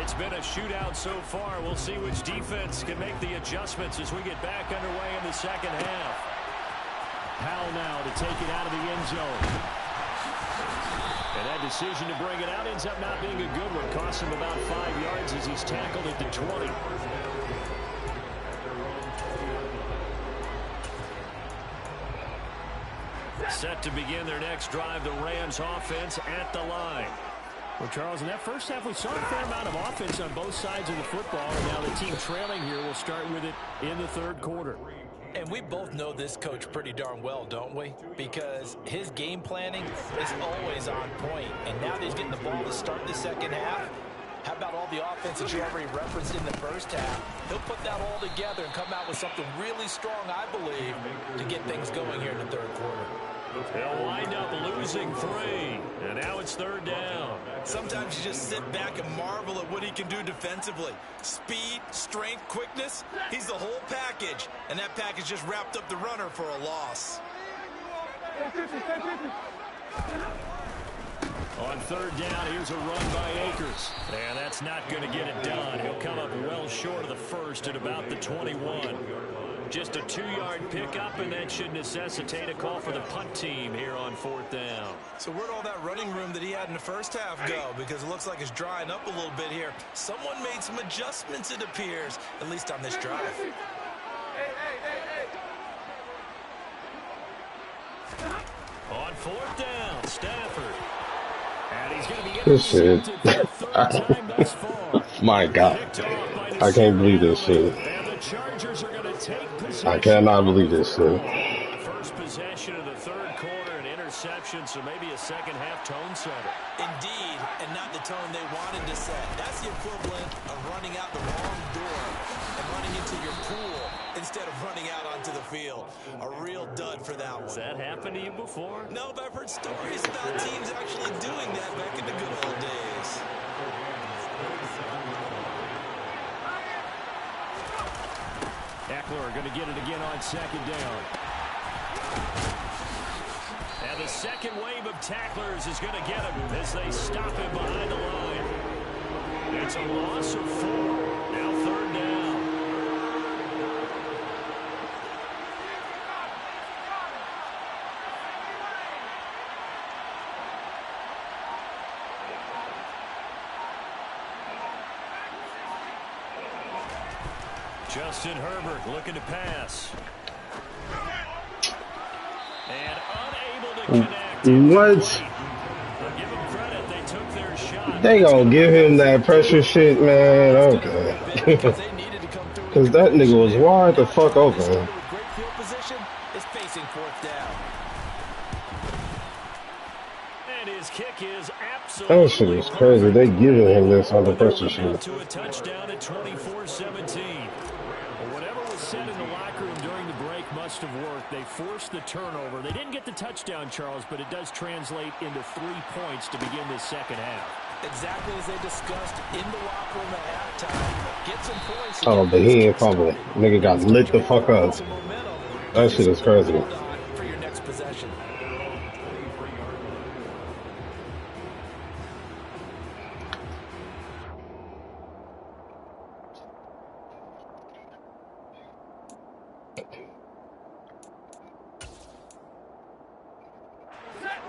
It's been a shootout so far. We'll see which defense can make the adjustments as we get back underway in the second half. Powell now to take it out of the end zone. And that decision to bring it out ends up not being a good one. Costs him about 5 yards as he's tackled at the 20. Set to begin their next drive, the Rams offense at the line. Well, Charles, in that first half, we saw a fair amount of offense on both sides of the football, and now the team trailing here will start with it in the third quarter. And we both know this coach pretty darn well, don't we? Because his game planning is always on point. And now that he's getting the ball to start the second half, how about all the offense that you already referenced in the first half? He'll put that all together and come out with something really strong, I believe, to get things going here in the third quarter. They'll wind up losing 3, and now it's third down. Sometimes you just sit back and marvel at what he can do defensively. Speed, strength, quickness, he's the whole package. And that package just wrapped up the runner for a loss. On third down, here's a run by Akers. And that's not going to get it done. He'll come up well short of the first at about the 21. Just a 2-yard pickup, and that should necessitate a call for the punt team here on fourth down. So where'd all that running room that he had in the first half go? Because it looks like it's drying up a little bit here. Someone made some adjustments, it appears, at least on this drive. On fourth down, Stafford. And he's going to be This shit. intercepted for the third time thus far. My god. I can't believe this shit. And the Chargers are going to take possession. I cannot believe this shit. First possession of the third quarter, an interception, so maybe a second half tone setter. Indeed, and not the tone they wanted to set. That's the equivalent of running out the wrong door and running into your pool instead of running out onto the field. A real dud for that one. Has that happened to you before? No, but I've heard stories about teams actually doing that back in the good old days. Eckler going to get it again on second down. And the second wave of tacklers is going to get him as they stop him behind the line. It's a loss of 4. Now third down. Justin Herbert looking to pass. And unable to connect. What? Give them credit. They took their shot. They gonna give him that pressure shit, man. Okay. Because that nigga was wide the fuck open. Great field position is facing fourth down. And his kick is That shit is crazy. They giving him this on the pressure shit. To a touchdown at 24-17. Whatever was said in the locker room during the break must have worked. They forced the turnover. They didn't get the touchdown, Charles, but it does translate into 3 points to begin this second half. Exactly as they discussed in the locker room at halftime. Get some points. Oh, but he ain't fumble. Nigga got lit the fuck up. That shit is crazy. For your next possession.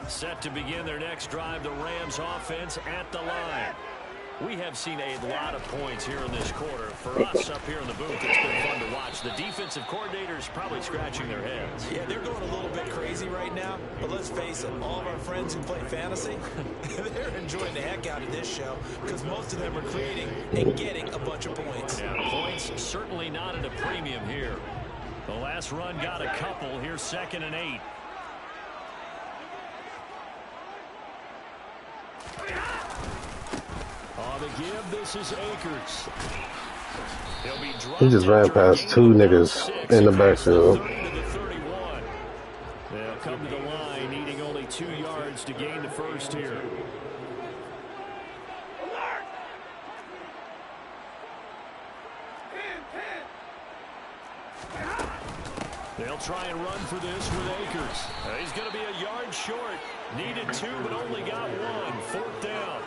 Set to begin their next drive, the Rams offense at the line. We have seen a lot of points here in this quarter. For us up here in the booth, it's been fun to watch. The defensive coordinators probably scratching their heads. Yeah, they're going a little bit crazy right now. But let's face it, all of our friends who play fantasy, they're enjoying the heck out of this show because most of them are creating and getting a bunch of points. Yeah, points certainly not at a premium here. The last run got a couple. Here's 2nd and 8. On the give, this is Akers. He just ran past 2 niggas in the backfield. They'll come to the line, needing only 2 yards to gain the first here. They'll try and run for this with Akers. He's going to be a yard short. Needed 2, but only got 1. 4th down.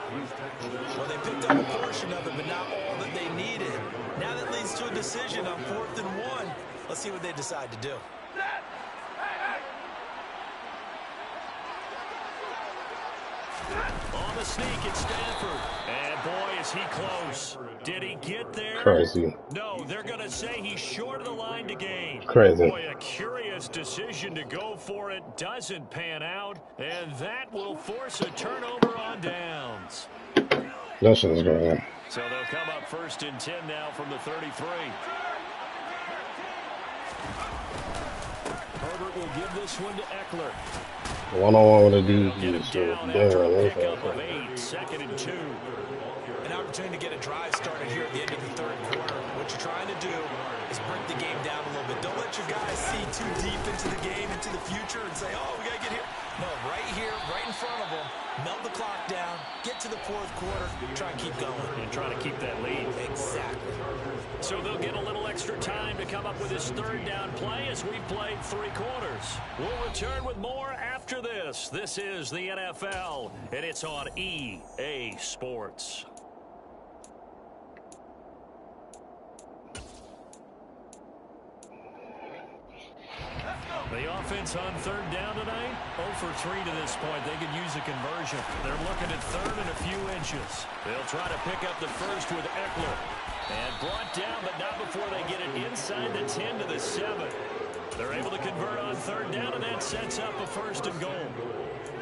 Well, they picked up a portion of it, but not all that they needed. Now that leads to a decision on 4th and 1. Let's see what they decide to do. On the sneak, it's Stanford. And boy, is he close. Did he get there? Crazy. No, they're going to say he's short of the line to gain. Crazy. Boy, a curious decision to go for it. Doesn't pan out. And that will force a turnover on downs. That shit is crazy. So they'll come up 1st and 10 now from the 33. Herbert will give this one to Eckler. One-on-one with a dude. Get him down after a pickup of 8. 2nd and 2. An opportunity to get a drive started here at the end of the third quarter. What you're trying to do is break the game down a little bit. Don't let your guys see too deep into the game, into the future, and say, oh, we got to get here. No, right here, right in front of them, melt the clock down, get to the 4th quarter, try and keep going. And try to keep that lead. Exactly. So they'll get a little extra time to come up with this 3rd down play as we played 3 quarters. We'll return with more after this. This is the NFL, and it's on EA Sports. The offense on 3rd down tonight, 0 for 3 to this point. They could use a conversion. They're looking at 3rd and a few inches. They'll try to pick up the first with Eckler. And brought down, but not before they get it inside the 10 to the 7. They're able to convert on 3rd down, and that sets up a 1st and goal.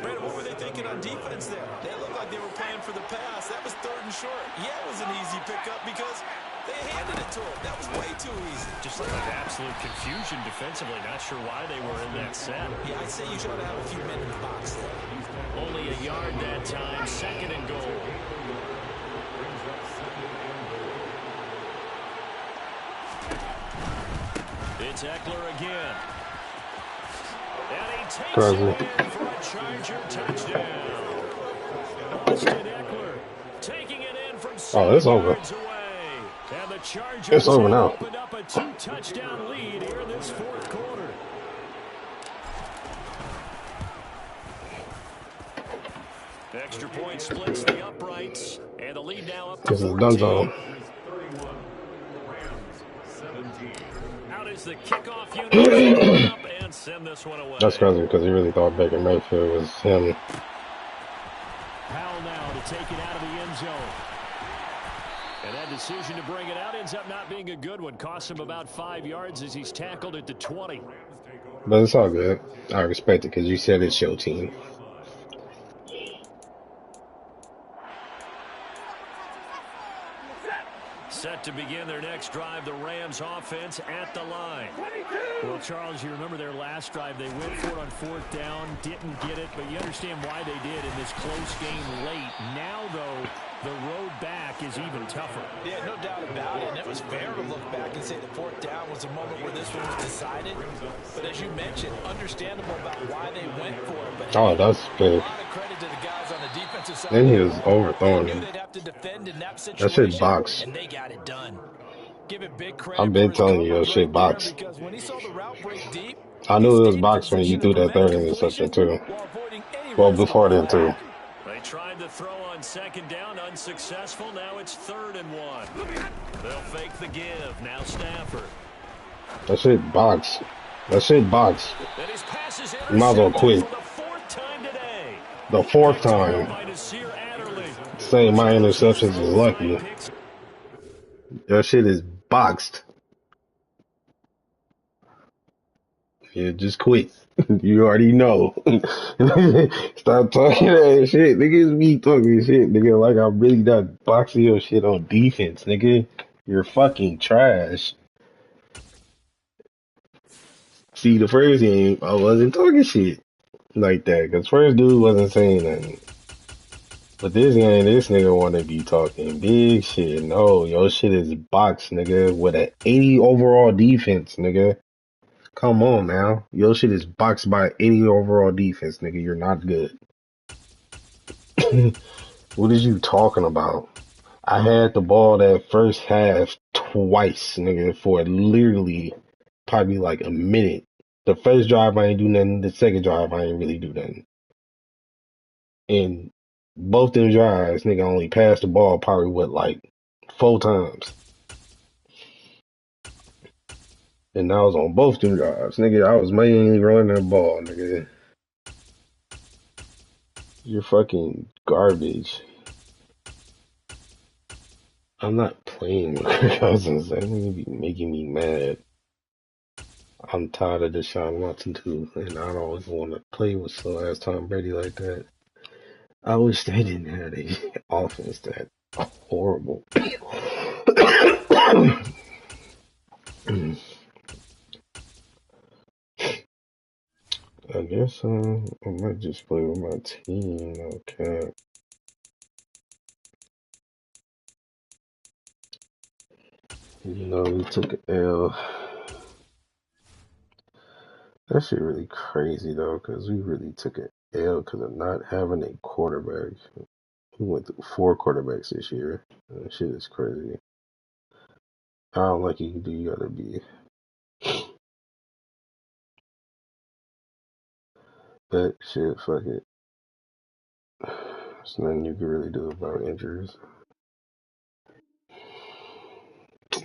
Brandon, what were they thinking on defense there? They looked like they were playing for the pass. That was 3rd and short. Yeah, it was an easy pickup because they handed it to him. That was way too easy. Just looked like absolute confusion defensively. Not sure why they were in that set. Yeah, I'd say you should have a few men in the box there. Only a yard that time. 2nd and goal. It's Eckler again. And he takes it in for a Charger touchdown. Austin Eckler taking it in from 7 it's over. yards away. And the Chargers It's over now. opened up a 2-touchdown lead here in this 4th quarter. Extra point splits the uprights. And the lead now up to 14. This is done zone. Out is the kickoff unit. Up and send this one away. That's crazy because he really thought Baker Mayfield was him. Powell now to take it out of the end zone. And that decision to bring it out ends up not being a good one. Costs him about 5 yards as he's tackled at the 20. But it's all good. I respect it because you said it's your team. Set to begin their next drive, the Rams offense at the line. Well, Charles, you remember their last drive. They went for it on 4th down, didn't get it, but you understand why they did in this close game late. Now, though, the road back is even tougher. Yeah, no doubt about it. And it was fair to look back and say the 4th down was a moment where this one was decided. But as you mentioned, understandable about why they went for it. But Oh, that's big. a lot of credit to the guys on the defensive side. Then he was overthrowing They knew him. they'd have to defend in that That shit situation, box. and they got it done. Give it big credit. I've been for his telling you, coverage that shit right there, box. because when he saw the route break deep, I he knew it was stayed in box when you position threw to that 3rd prevent interception completion too. while avoiding any Well, risk of before a then too. flag. They tried to throw on 2nd down, unsuccessful. Now it's 3rd and 1. They'll fake the give. Now Stafford. That shit box. That shit box. And his pass is You might as well intercepted quit. for the 4th time today. The 4th Picked off time. by Nasir Adderley. Saying my interceptions is lucky. Picks. That shit is boxed. Yeah, just quit. You already know. Stop talking that shit. Niggas be talking shit, nigga, like I'm really not boxing your shit on defense, nigga. You're fucking trash. See, the first game, I wasn't talking shit like that, because first dude wasn't saying nothing. But this game, this nigga want to be talking big shit. No, your shit is boxed, nigga, with an 80 overall defense, nigga. Come on now. Your shit is boxed by 80 overall defense, nigga. You're not good. What is you talking about? I had the ball that first half twice, nigga, for literally probably like a minute. The first drive I ain't do nothing. The second drive I ain't really do nothing. And both them drives, nigga, only passed the ball probably what, like 4 times. And I was on both them drives, nigga. I was mainly running the ball, nigga. You're fucking garbage. I'm not playing with Kirk Cousins. That nigga be making me mad. I'm tired of Deshaun Watson too, and I don't want to play with slow ass Tom Brady like that. I wish they didn't have a offense that horrible. I guess I might just play with my team. Okay. You know, we took an L. That shit really crazy though, because we really took an L because of not having a quarterback. We went through 4 quarterbacks this year. That shit is crazy. I don't like you do. You gotta be. But shit, fuck it. There's nothing you can really do about injuries.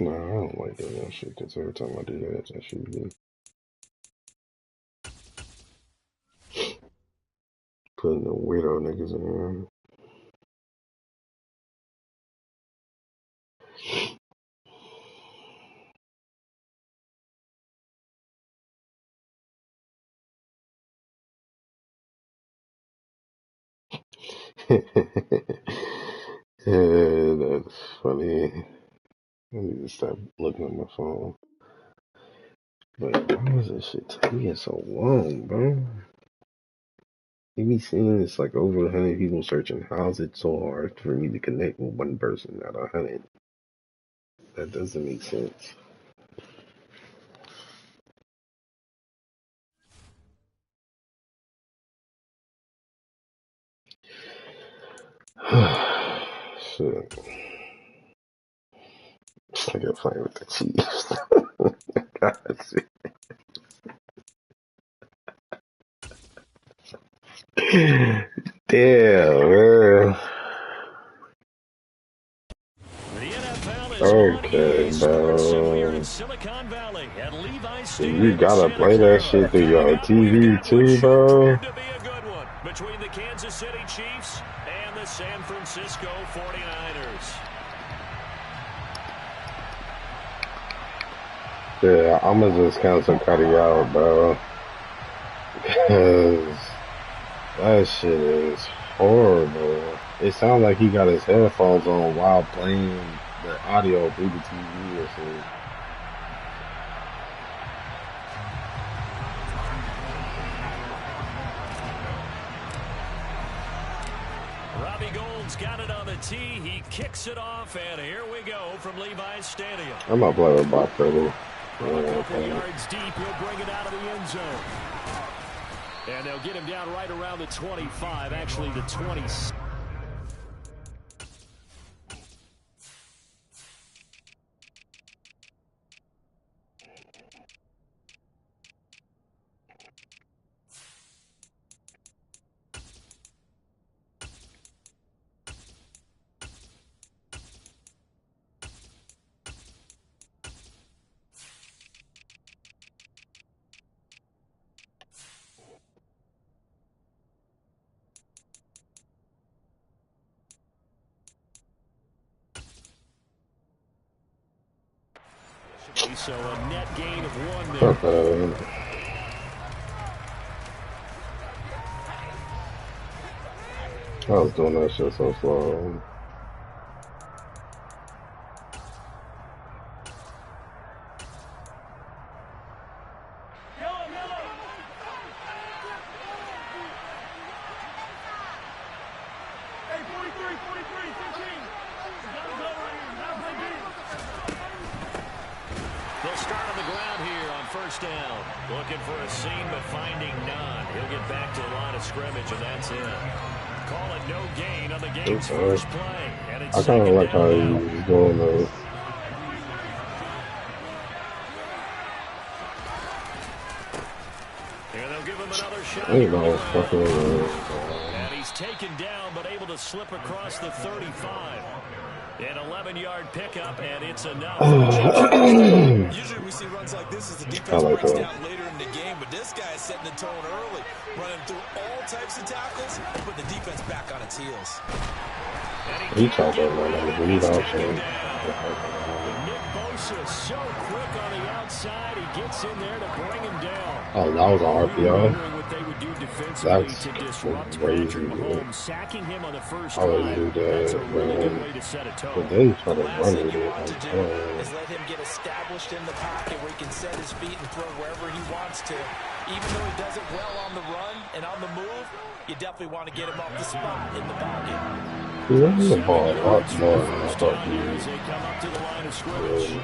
Nah, I don't like doing that shit because every time I do that shit be putting the weirdo niggas in there. Yeah, that's funny. I need to stop looking at my phone. But why is this shit taking so long, bro? You be seeing this like over 100 people searching. How is it so hard for me to connect with one person out of 100? That doesn't make sense. Shit. I got playing with the Chiefs. Damn, man. Okay, bro. You gotta play that shit through your TV too, bro. Between the Kansas City Chiefs and the San Francisco 49ers. Yeah, I'ma just cancel cutting out, bro. Because that shit is horrible. It sounds like he got his headphones on while playing the audio through the TV or something. Robbie Gould's got it on the tee. He kicks it off, and here we go from Levi's Stadium. I'm not playing with Bob Purdy. From a couple yards deep, he'll bring it out of the end zone. And they'll get him down right around the 25, actually the 26. So a net gain of 1 there. I was doing that shit so slow. They'll start on the ground here on first down. Looking for a seam, but finding none. He'll get back to the line of scrimmage, and that's it. Call it no gain on the game's first play. And it's I kind of like how he's going though. And they'll give him another shot. And he's taken down, but able to slip across the 35. An 11-yard pickup, and it's enough. Usually we see runs like this as the defense breaks down later in the game, but this guy is setting the tone early, running through all types of tackles and putting the defense back on its heels. He tried that one on the lead option. Nick Bosa so quick on the outside, he gets in there to bring him down. Oh, that was an RPO. That's crazy. Sacking him on the first I wouldn't do that. That's a really good way to set a tone. But then try to run it. Is let him get established in the pocket where he can set his feet and throw wherever he wants to. Even though he does it well on the run and on the move, you definitely want to get him off the spot in the pocket. He runs the ball a lot more than I thought he would. They come up to the line of scrimmage.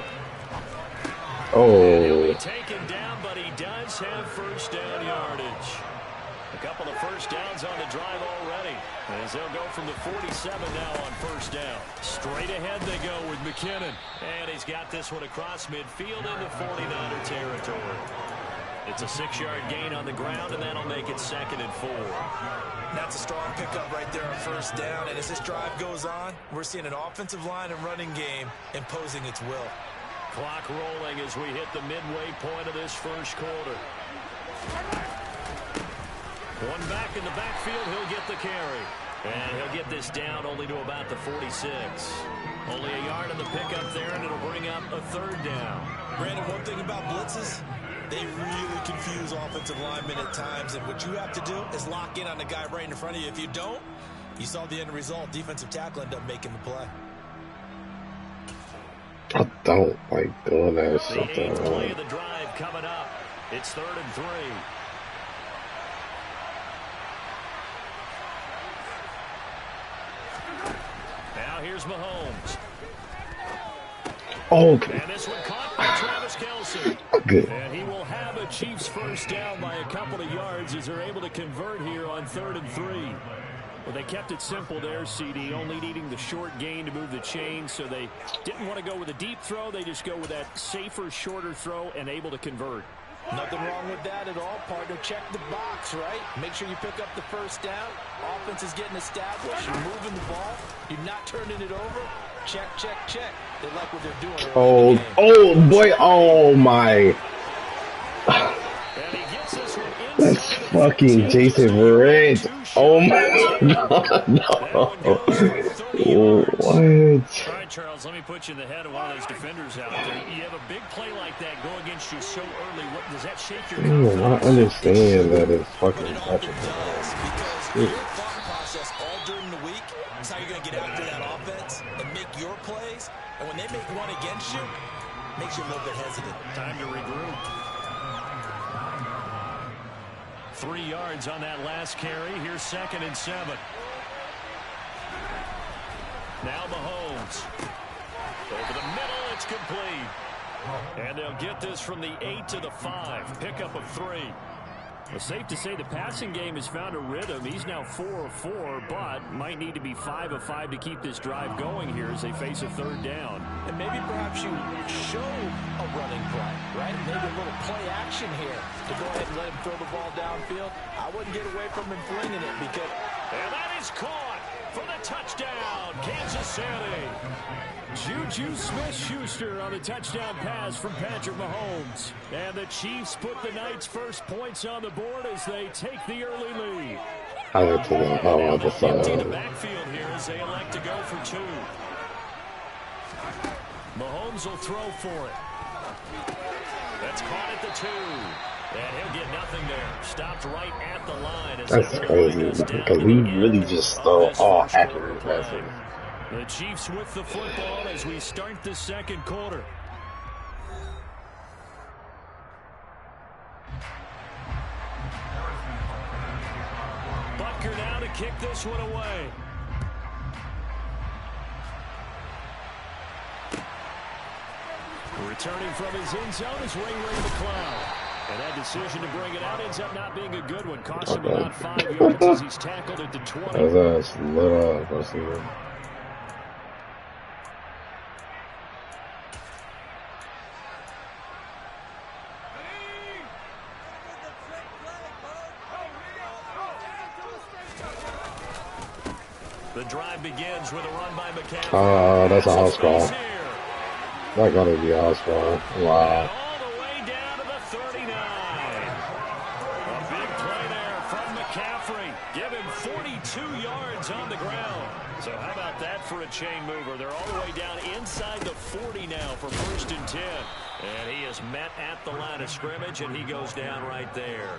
Oh. Taken down, but he does have first down yardage. A couple of first downs on the drive already, as they'll go from the 47 now on first down. Straight ahead they go with McKinnon, and he's got this one across midfield into 49er territory. It's a 6-yard gain on the ground, and that'll make it 2nd and 4. That's a strong pickup right there on first down, and as this drive goes on, we're seeing an offensive line and running game imposing its will. Clock rolling as we hit the midway point of this first quarter. One back in the backfield, he'll get the carry. And he'll get this down only to about the 46. Only a yard on the pickup there, and it'll bring up a 3rd down. Brandon, one thing about blitzes, they really confuse offensive linemen at times, and what you have to do is lock in on the guy right in front of you. If you don't, You saw the end result. Defensive tackle ended up making the play. I don't like doing that The shit. eighth play of the drive coming up. It's 3rd and 3. Now here's Mahomes. Oh, okay. And this one caught by Travis Kelce. Good. And he will have a Chiefs first down by a couple of yards as they're able to convert here on 3rd and 3. Well, they kept it simple there, CD, only needing the short gain to move the chain, so they didn't want to go with a deep throw. They just go with that safer, shorter throw and able to convert. Nothing wrong with that at all, partner. Check the box, right? Make sure you pick up the first down. Offense is getting established. You're moving the ball. You're not turning it over. Check, check, check. They like what they're doing. Oh, boy. Oh, my. That's fucking Jason Verrett. Oh my god, no. What? All right, Charles, let me put you in the head of one of those defenders out there. You have a big play like that go against you so early. What does that shake your confidence? I understand that it's fucking touching. Because your thought process all during the week is how you're going to get after that offense and make your plays. And when they make one against you, it makes you a little bit hesitant. Time to regroup. 3 yards on that last carry. Here's 2nd and 7. Now Mahomes. Over the middle, it's complete. And they'll get this from the 8 to the 5. Pickup of 3. It's safe to say the passing game has found a rhythm. He's now 4 of 4, but might need to be 5 of 5 to keep this drive going here as they face a 3rd down. And maybe perhaps you show a running play, right? Maybe a little play action here to go ahead and let him throw the ball downfield. I wouldn't get away from him flinging it because... And that is caught for the touchdown, Kansas City. Juju Smith-Schuster on a touchdown pass from Patrick Mahomes. And the Chiefs put the Knights' first points on the board as they take the early lead. I went to the Empty the backfield here as they elect to go for 2. Mahomes will throw for it. That's caught at the 2. And he'll get nothing there. Stopped right at the line. That's crazy because we really just throw all accurate passes. The Chiefs with the football as we start the 2nd quarter. Butker now to kick this one away. Returning from his end zone is Ray McCloud. And that decision to bring it out ends up not being a good one. Costs him about 5 yards as he's tackled at the 20. That's little. Let's see it. The drive begins with a run by McCaffrey. Oh, that's a house call. That gotta be a house call. Wow. All the way down to the 39. A big play there from McCaffrey. Give him 42 yards on the ground. So how about that for a chain mover? They're all the way down inside the 40 now for 1st and 10. And he is met at the line of scrimmage, and he goes down right there.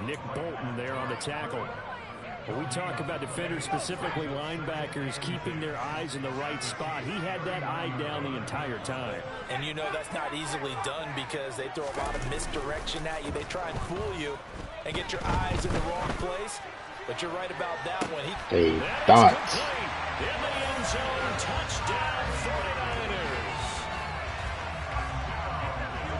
Nick Bolton there on the tackle. When we talk about defenders, specifically linebackers, keeping their eyes in the right spot, he had that eye down the entire time. And you know that's not easily done because they throw a lot of misdirection at you. They try and fool you and get your eyes in the wrong place. But you're right about that one. Hey, dots. In the end zone, touchdown 49ers.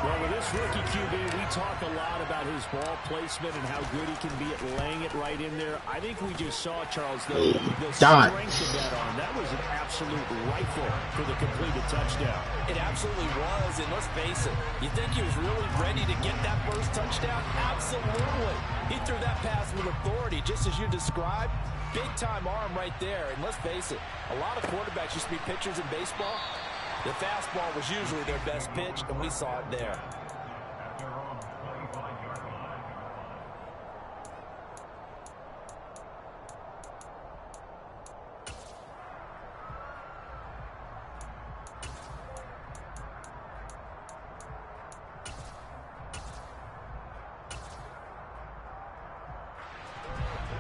Well, with this rookie QB, we talk a lot about his ball placement and how good he can be at laying it right in there. I think we just saw, Charles, the strength of that arm. That was an absolute rifle for the completed touchdown. It absolutely was, and let's face it, you think he was really ready to get that first touchdown? Absolutely. He threw that pass with authority, just as you described. Big-time arm right there, and let's face it, a lot of quarterbacks used to be pitchers in baseball. The fastball was usually their best pitch, and we saw it there.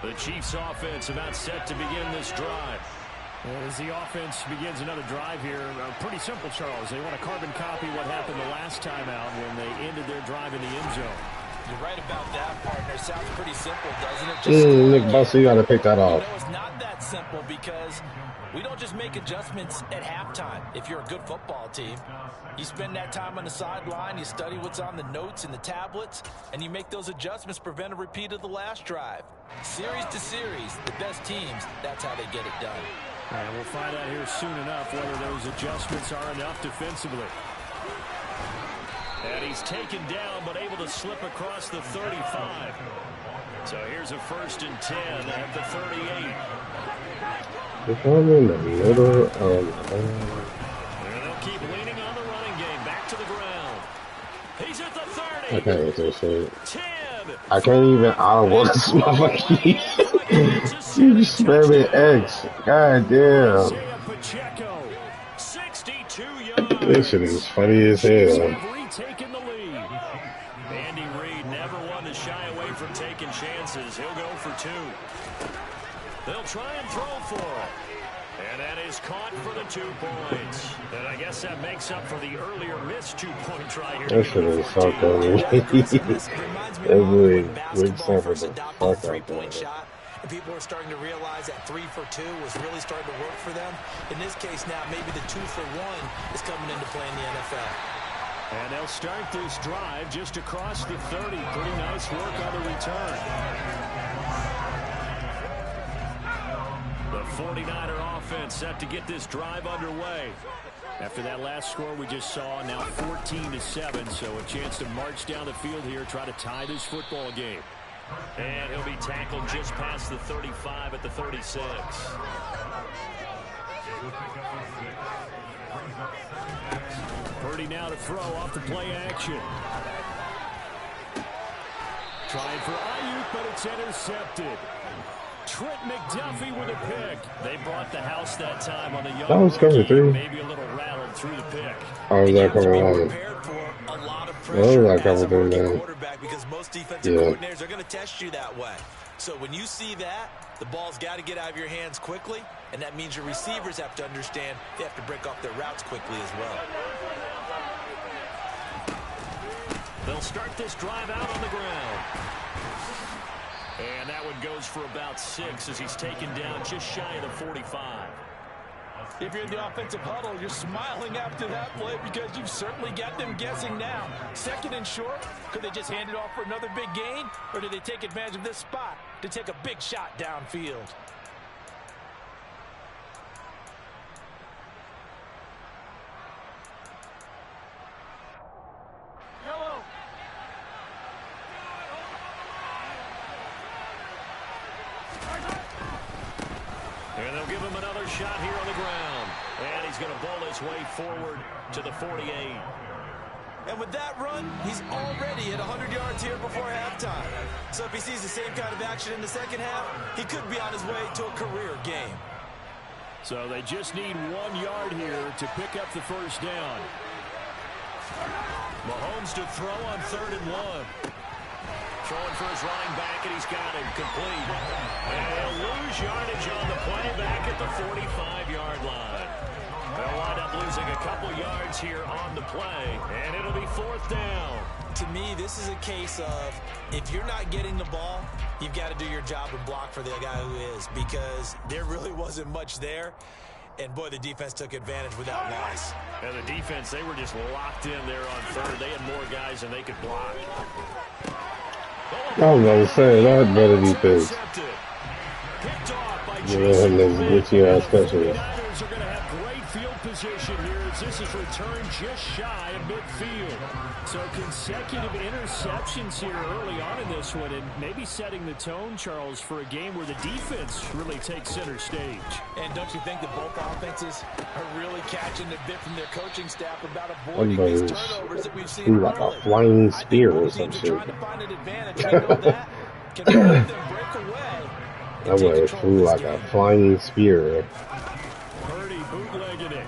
The Chiefs offense about set to begin this drive. As the offense begins another drive here, pretty simple, Charles. They want to carbon copy what happened the last time out when they ended their drive in the end zone. You're right about that, partner. Sounds pretty simple, doesn't it? Just Nick Buster, you got to pick that off. You know, it's not that simple because we don't just make adjustments at halftime. If you're a good football team, you spend that time on the sideline, you study what's on the notes and the tablets, and you make those adjustments, prevent a repeat of the last drive. Series to series, the best teams, that's how they get it done. And we'll find out here soon enough whether those adjustments are enough defensively. And he's taken down, but able to slip across the 35. So here's a 1st and 10 at the 38. If I'm in the middle of... And they'll keep leaning on the running game. Back to the ground. He's at the 30. I can't even say shit. 10. I can't even out-work this motherfucker. You spamming X. God damn. This shit is funny as hell. Retaken the lead. Andy Reid never one to shy away from taking chances. He'll go for 2. They'll try and throw for it. And that is caught for the 2 points. And I guess that makes up for the earlier missed 2-point try here. That shit is so funny. Every week suffer the fuck out there. And people are starting to realize that 3 for 2 was really starting to work for them. In this case now, maybe the 2 for 1 is coming into play in the NFL. And they'll start this drive just across the 30. Pretty nice work on the return. The 49er offense set to get this drive underway. After that last score we just saw, now 14-7, so a chance to march down the field here, try to tie this football game. And he'll be tackled just past the 35 at the 36. Purdy now to throw off the play action. Trying for Ayuk, but it's intercepted. Trent McDuffie with a pick. They brought the house that time on the young that was cover 3. Maybe a little rattled through the pick. Oh, was that cover 1? Well, that cover 3, man. Because most defensive coordinators are going to test you that way. So when you see that, the ball's got to get out of your hands quickly, and that means your receivers have to understand they have to break off their routes quickly as well. They'll start this drive out on the ground. And that one goes for about 6 as he's taken down just shy of the 45. If you're in the offensive huddle, you're smiling after that play because you've certainly got them guessing now. 2nd and short, could they just hand it off for another big gain? Or do they take advantage of this spot to take a big shot downfield? And they'll give him another shot here on the ground. And he's going to bowl his way forward to the 48. And with that run, he's already at 100 yards here before halftime. So if he sees the same kind of action in the second half, he could be on his way to a career game. So they just need 1 yard here to pick up the first down. Mahomes to throw on 3rd and 1. Throwing for his running back, and he's got him complete. And he'll lose yardage on the play back at the 45-yard line. They'll wind up losing a couple yards here on the play, and it'll be 4th down. To me, this is a case of if you're not getting the ball, you've got to do your job and block for the guy who is, because there really wasn't much there. And, boy, the defense took advantage with that loss. And the defense, they were just locked in there on 3rd. They had more guys than they could block. I was about to say, that better defense. Yeah, and those glitchy ass specialists. Are going to have great field position here as this is returned just shy of midfield. So consecutive interceptions here early on in this one, and maybe setting the tone, Charles, for a game where the defense really takes center stage. And don't you think that both offenses are really catching a bit from their coaching staff about avoiding these turnovers that we've seen like a flying spear or some shit. Trying to find an advantage. They know that can let them break away. That way flew like a flying spear. Purdy bootlegging it.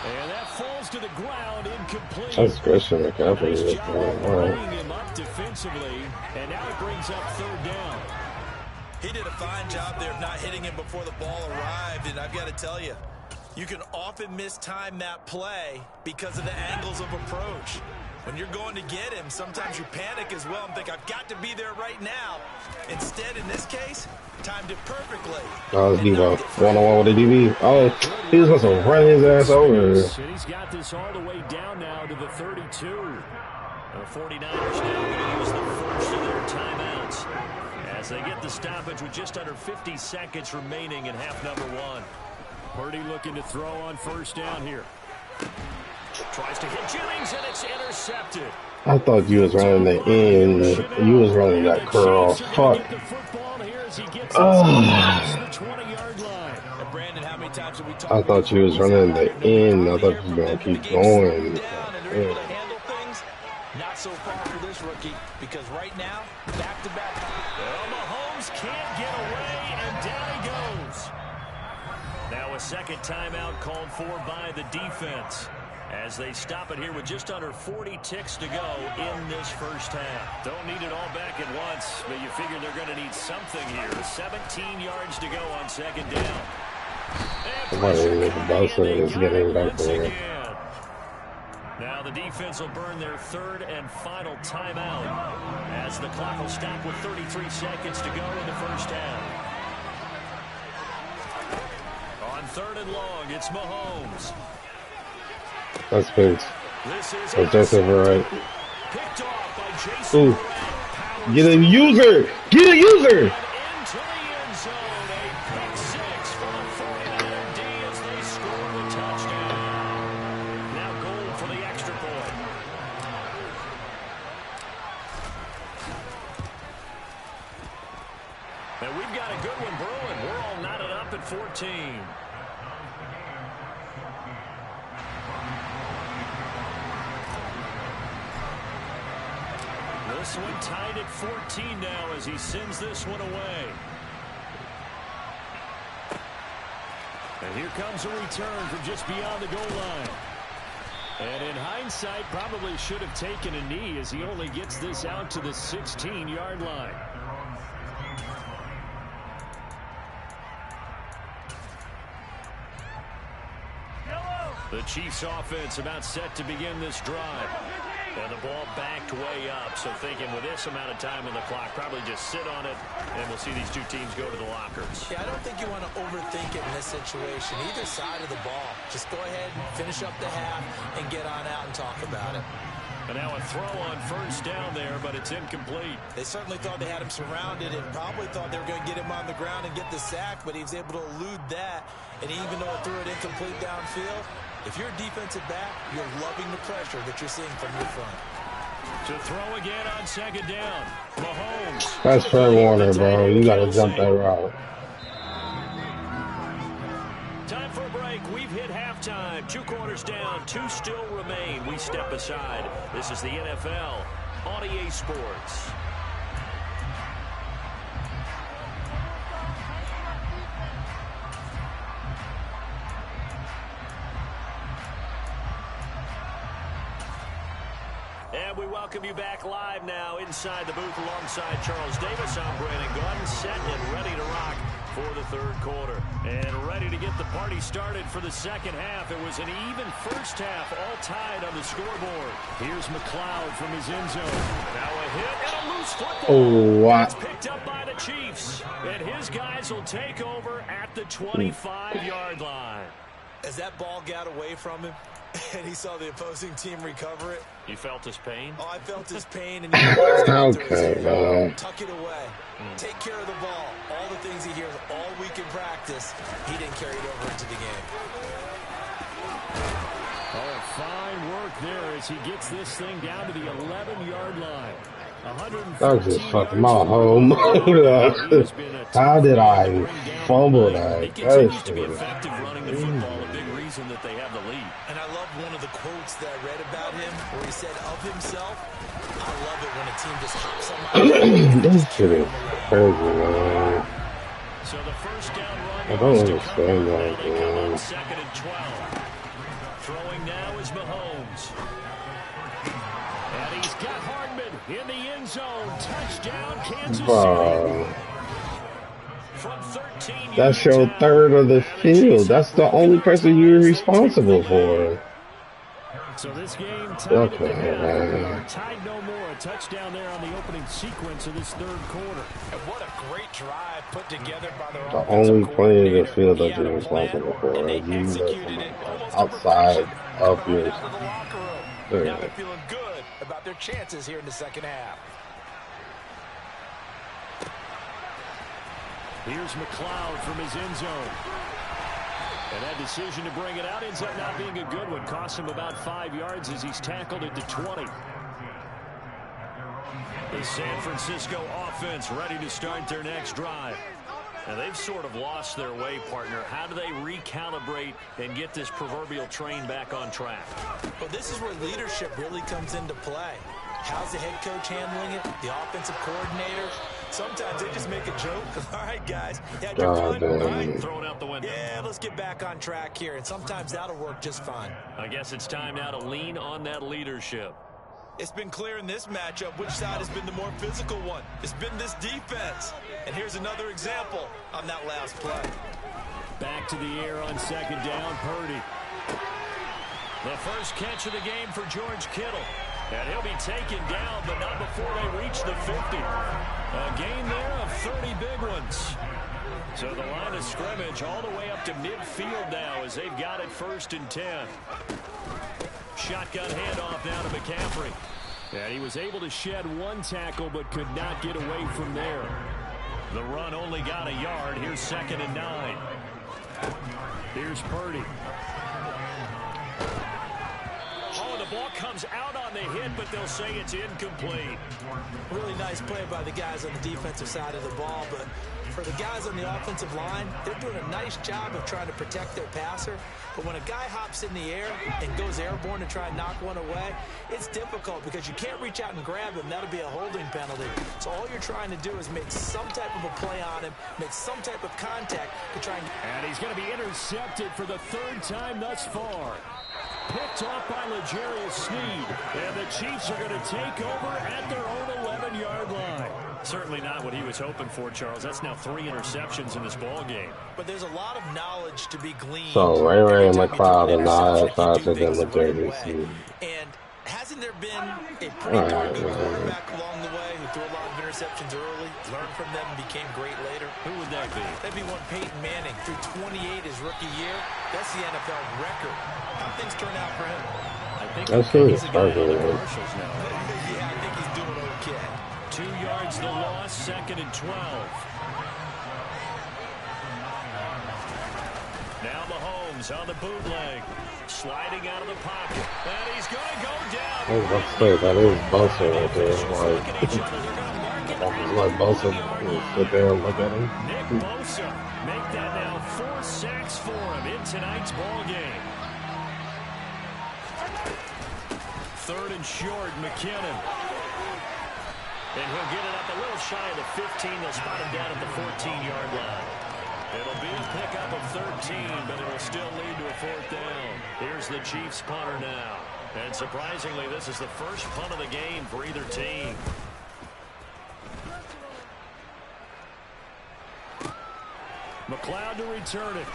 And that falls falls to the ground, incomplete. That's Christian McCaffrey. Nice job of bringing Right. him up defensively, and now it brings up third down. He did a fine job there of not hitting him before the ball arrived, and I've got to tell you, you can often mistime that play because of the angles of approach. When you're going to get him, sometimes you panic as well and think, I've got to be there right now. Instead, in this case, timed it perfectly. Oh, it's Debo. One-on-one with the DB. Oh, he was supposed to run his ass over. And he's got this all the way down now to the 32. The 49ers now going to use the first of their timeouts as they get the stoppage with just under 50 seconds remaining in half number one. Purdy looking to throw on first down here. Tries to hit Jennings, and it's intercepted. I thought you was running the end. You was running that curl. Fuck. I thought you was running the end. I thought you was going to keep going. Not so far for this rookie, because right now, back-to-back. Well, Mahomes can't get away, and down he goes. Now a second timeout called for by the defense, as they stop it here with just under 40 ticks to go in this first half. Don't need it all back at once, but you figure they're going to need something here. 17 yards to go on second down. Now the defense will burn their third and final timeout as the clock will stop with 33 seconds to go in the first half. On third and long, it's Mahomes. That's Vince. That's Joseph, right? Picked off by Jason. Ooh. Get a user! Get a user! Into the end zone. A pick six for the 49er D as they score the touchdown. Now goal for the extra point. And we've got a good one brewing. We're all knotted up at 14. This one tied at 14 now as he sends this one away. And here comes a return from just beyond the goal line. And in hindsight, probably should have taken a knee as he only gets this out to the 16-yard line. The Chiefs offense about set to begin this drive. And the ball backed way up, so thinking with this amount of time on the clock, probably just sit on it, and we'll see these two teams go to the lockers. Yeah, I don't think you want to overthink it in this situation. Either side of the ball. Just go ahead and finish up the half and get on out and talk about it. And now a throw on first down there, but it's incomplete. They certainly thought they had him surrounded and probably thought they were going to get him on the ground and get the sack, but he was able to elude that. And even though it threw it incomplete downfield, if you're a defensive back, you're loving the pressure that you're seeing from your front. To throw again on second down. Mahomes. That's Fred Warner, bro. You got to jump that route. Time for a break. We've hit halftime. 2 quarters down. 2 still remain. We step aside. This is the NFL on EA Sports. And we welcome you back live now inside the booth alongside Charles Davis. I'm Brandon Gordon, set and ready to rock for the third quarter. And ready to get the party started for the second half. It was an even first half, all tied on the scoreboard. Here's McLeod from his end zone. Now a hit and a loose football. Oh, wow. It's picked up by the Chiefs. And his guys will take over at the 25-yard line. As that ball got away from him, and he saw the opposing team recover it. You felt his pain? Oh, I felt his pain. And okay, man. Tuck it away. Take care of the ball. All the things he hears all week in practice, he didn't carry it over into the game. Oh, fine work there as he gets this thing down to the 11-yard line. That was just fucking my home. How did I fumble that? He continues to be effective running the football, a big reason that they have the lead. And I love one of the quotes that I read about him where he said of himself, I love it when a team just hops on my This kid is crazy, man. So the first down run I don't understand that, man. Second and 12. Throwing now is Mahomes. And he's got Hardman in the end zone. Touchdown, Kansas City. From 13 That's your third of the field. That's the only person you're responsible for. So this game tied at the half. Tied no more. A touchdown there on the opening sequence of this third quarter. And what a great drive put together by the only play in the field that you're responsible for. You outside of your. Now they're feeling good about their chances here in the second half. Here's McLeod from his end zone. And that decision to bring it out ends up not being a good one. Cost him about 5 yards as he's tackled it to 20. The San Francisco offense ready to start their next drive. Now, they've sort of lost their way, partner. How do they recalibrate and get this proverbial train back on track? Well, this is where leadership really comes into play. How's the head coach handling it? The offensive coordinator? Sometimes they just make a joke. All right, guys. Had your fun, right? Throw it out the window. Yeah, let's get back on track here. And sometimes that'll work just fine. I guess it's time now to lean on that leadership. It's been clear in this matchup which side has been the more physical one. It's been this defense. And here's another example on that last play. Back to the air on second down, Purdy. The first catch of the game for George Kittle. And he'll be taken down, but not before they reach the 50. A gain there of 30 big ones. So the line of scrimmage all the way up to midfield now as they've got it 1st and 10. Shotgun handoff now to McCaffrey. And he was able to shed one tackle, but could not get away from there. The run only got a yard. Here's 2nd and 9. Here's Purdy. Oh, the ball comes out on the hit, but they'll say it's incomplete. Really nice play by the guys on the defensive side of the ball, but for the guys on the offensive line, they're doing a nice job of trying to protect their passer. But when a guy hops in the air and goes airborne to try and knock one away, it's difficult because you can't reach out and grab him. That'll be a holding penalty. So all you're trying to do is make some type of a play on him, make some type of contact to try and he's going to be intercepted for the 3rd time thus far. Picked off by L'Jarius Sneed. And the Chiefs are going to take over at their own 11-yard line. Certainly not what he was hoping for, Charles. That's now 3 interceptions in this ball game. But there's a lot of knowledge to be gleaned. So Ray McLeod and I faster than L'Jarius Sneed. And hasn't there been a pretty darn good quarterback along the way who threw a lot of interceptions early, learned from them, and became great later? Who would that be? That'd be one Peyton Manning. Threw 28 his rookie year. That's the NFL record. How things turn out for him? I think he's a guy on the commercials now. Yeah, I think he's doing okay. 2 yards the loss, 2nd and 12. Now Mahomes on the bootleg. Sliding out of the pocket. And he's going to go down. I was about to say, that is Bosa right there. Like Bosa, sit there and look at him. Nick Bosa, make that now 4 sacks for him in tonight's ball game. 3rd and short, McKinnon. And he'll get it up a little shy of the 15. They'll spot him down at the 14-yard line. It'll be a pickup of 13, but it'll still lead to a 4th down. Here's the Chiefs punter now. And surprisingly, this is the first punt of the game for either team. McLeod to return it.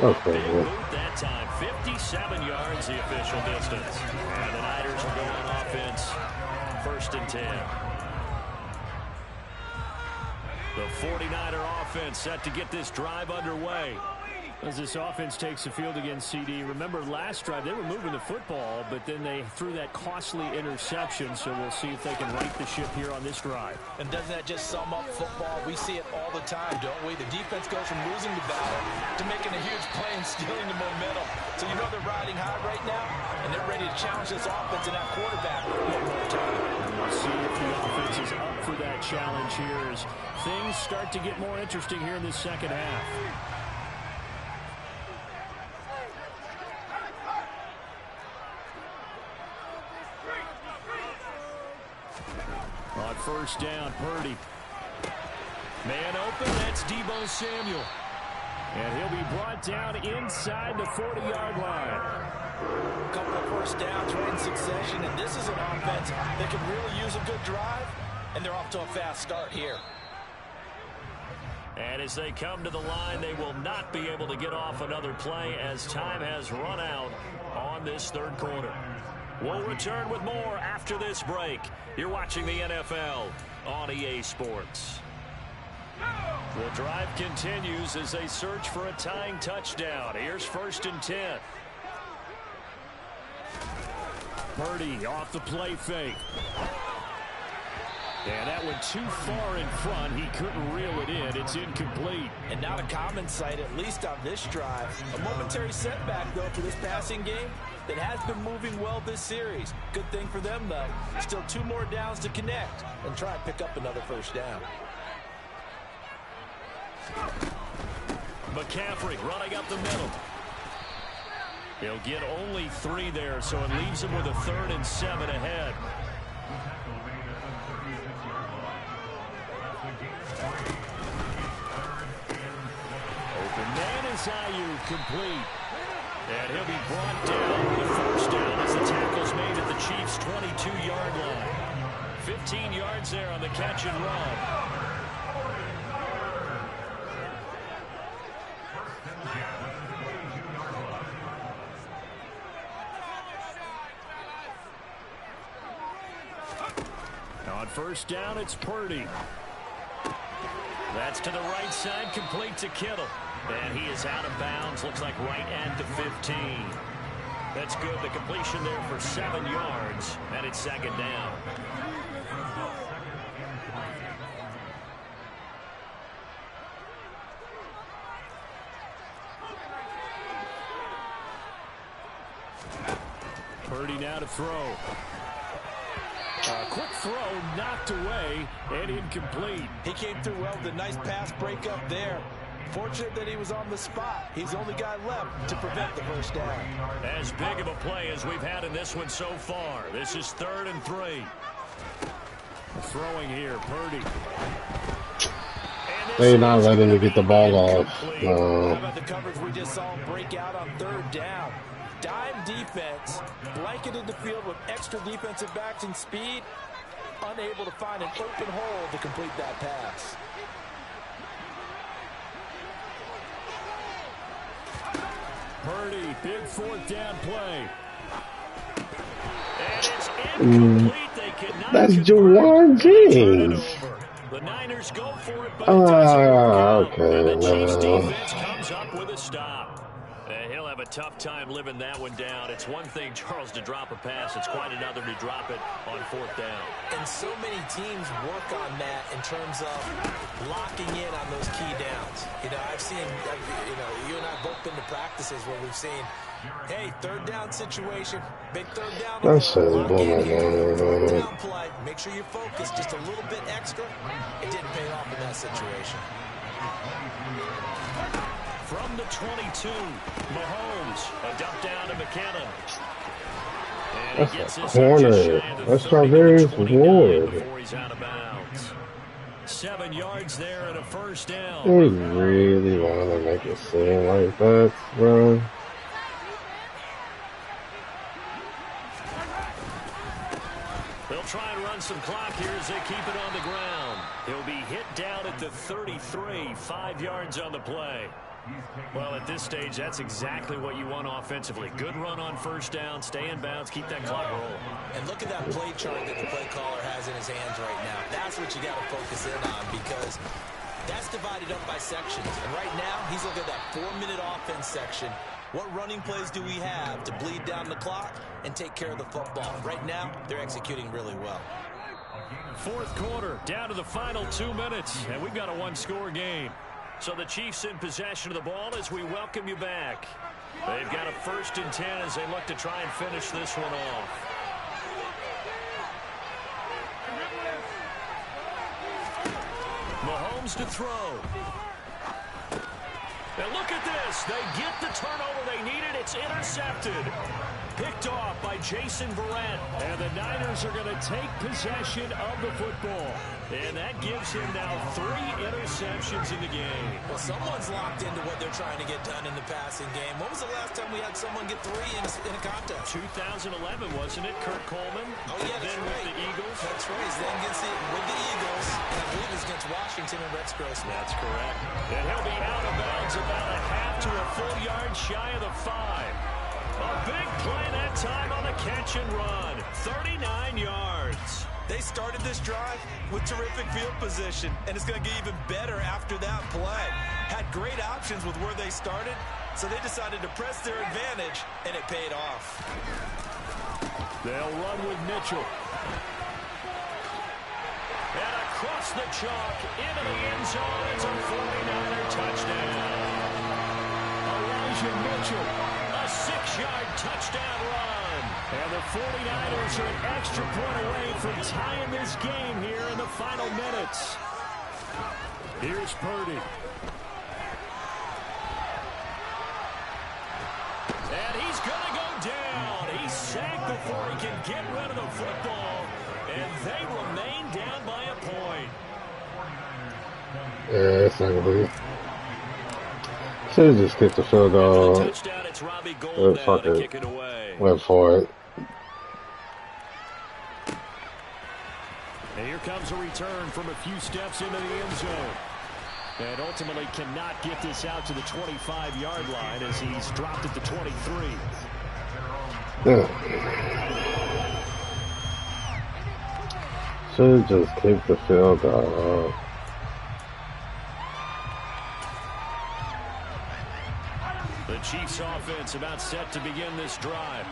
Okay. Big boot that time. 57 yards the official distance. And the Niners will go on offense. 1st and 10. The 49er offense set to get this drive underway. As this offense takes the field against CD, remember last drive they were moving the football, but then they threw that costly interception, so we'll see if they can right the ship here on this drive. And doesn't that just sum up football? We see it all the time, don't we? The defense goes from losing the battle to making a huge play and stealing the momentum. So you know they're riding high right now, and they're ready to challenge this offense and that quarterback one more time. We'll see if the offense is up for that challenge here as things start to get more interesting here in this second half. On 1st down, Purdy. Man open, that's Deebo Samuel. And he'll be brought down inside the 40-yard line. A couple of first downs right in succession, and this is an offense that can really use a good drive, and they're off to a fast start here. And as they come to the line, they will not be able to get off another play as time has run out on this third quarter. We'll return with more after this break. You're watching the NFL on EA Sports. The drive continues as they search for a tying touchdown. Here's 1st and 10. Purdy off the play fake. And that went too far in front. He couldn't reel it in. It's incomplete. And not a common sight, at least on this drive. A momentary setback, though, for this passing game that has been moving well this series. Good thing for them, though. Still 2 more downs to connect and try and pick up another first down. McCaffrey running up the middle. He'll get only 3 there, so it leaves him with a 3rd and 7 ahead. Open man is Ayuk, complete. And he'll be brought down with a first down as the tackle's made at the Chiefs' 22-yard line. 15 yards there on the catch and run. On first down, it's Purdy. That's to the right side, complete to Kittle. And he is out of bounds, looks like right at the 15. That's good, the completion there for 7 yards, and it's 2nd down. Purdy now to throw. Quick throw, knocked away, and incomplete. He came through well with a nice pass breakup there. Fortunate that he was on the spot. He's the only guy left to prevent the first down. As big of a play as we've had in this one so far. This is 3rd and 3. Throwing here, Purdy. They're not letting him get the ball off. How about the coverage we just saw him break out on 3rd down? Dime defense, blanketed the field with extra defensive backs and speed, unable to find an open hole to complete that pass. Purdy, big 4th down play. And it's incomplete. They could not. That's Jawan James. The Niners go for it, but it doesn't work out. And the Chiefs defense comes up with a stop. He'll have a tough time living that one down. It's one thing, Charles, to drop a pass. It's quite another to drop it on 4th down. And so many teams work on that in terms of locking in on those key downs. You know, I've seen, you and I have both been to practices where we've seen, hey, 3rd down situation, big 3rd down. That's so lock in here, 4th down play. Make sure you're focused just a little bit extra. It didn't pay off in that situation. From the 22, Mahomes, a dump down to McKenna. And he gets a corner. That's Strawberry's Ward. Before he's out of bounds. 7 yards there and a first down. They really want to make it seem like that, bro. They'll try and run some clock here as they keep it on the ground. He'll be hit down at the 33, 5 yards on the play. Well, at this stage, that's exactly what you want offensively. Good run on first down, stay in bounds, keep that clock rolling. And look at that play chart that the play caller has in his hands right now. That's what you got to focus in on because that's divided up by sections. And right now, he's looking at that 4-minute offense section. What running plays do we have to bleed down the clock and take care of the football? Right now, they're executing really well. 4th quarter, down to the final 2 minutes, and we've got a 1-score game. So the Chiefs in possession of the ball as we welcome you back. They've got a 1st and 10 as they look to try and finish this one off. Mahomes to throw. And look at this. They get the turnover they needed. It's intercepted. Picked off by Jason Verrett. And the Niners are going to take possession of the football. And that gives him now 3 interceptions in the game. Well, someone's locked into what they're trying to get done in the passing game. When was the last time we had someone get 3 in a contest? 2011, wasn't it? Kurt Coleman. Oh, yeah, that's then right. with the Eagles. That's right. He's then gets it with the Eagles. And I believe it's against Washington and Rex Grossman. That's correct. And he'll be out of bounds about a half to a full yard shy of the 5. A big play that time on the catch and run. 39 yards. They started this drive with terrific field position, and it's going to get even better after that play. Had great options with where they started, so they decided to press their advantage, and it paid off. They'll run with Mitchell. And across the chalk, into the end zone. It's a 49er touchdown. Elijah Mitchell, a 6-yard touchdown run. And the 49ers are an extra point away from tying this game here in the final minutes. Here's Purdy. And he's going to go down. He's sacked before he can get rid of the football. And they remain down by a point. Yeah, that's not going to be. Should have just kicked the field goal. Touchdown, it's Robbie Gould now to kick it away. Went for it. And here comes a return from a few steps into the end zone. And ultimately cannot get this out to the 25-yard line as he's dropped at the 23. Yeah. Should have just kicked the field goal. The Chiefs offense about set to begin this drive.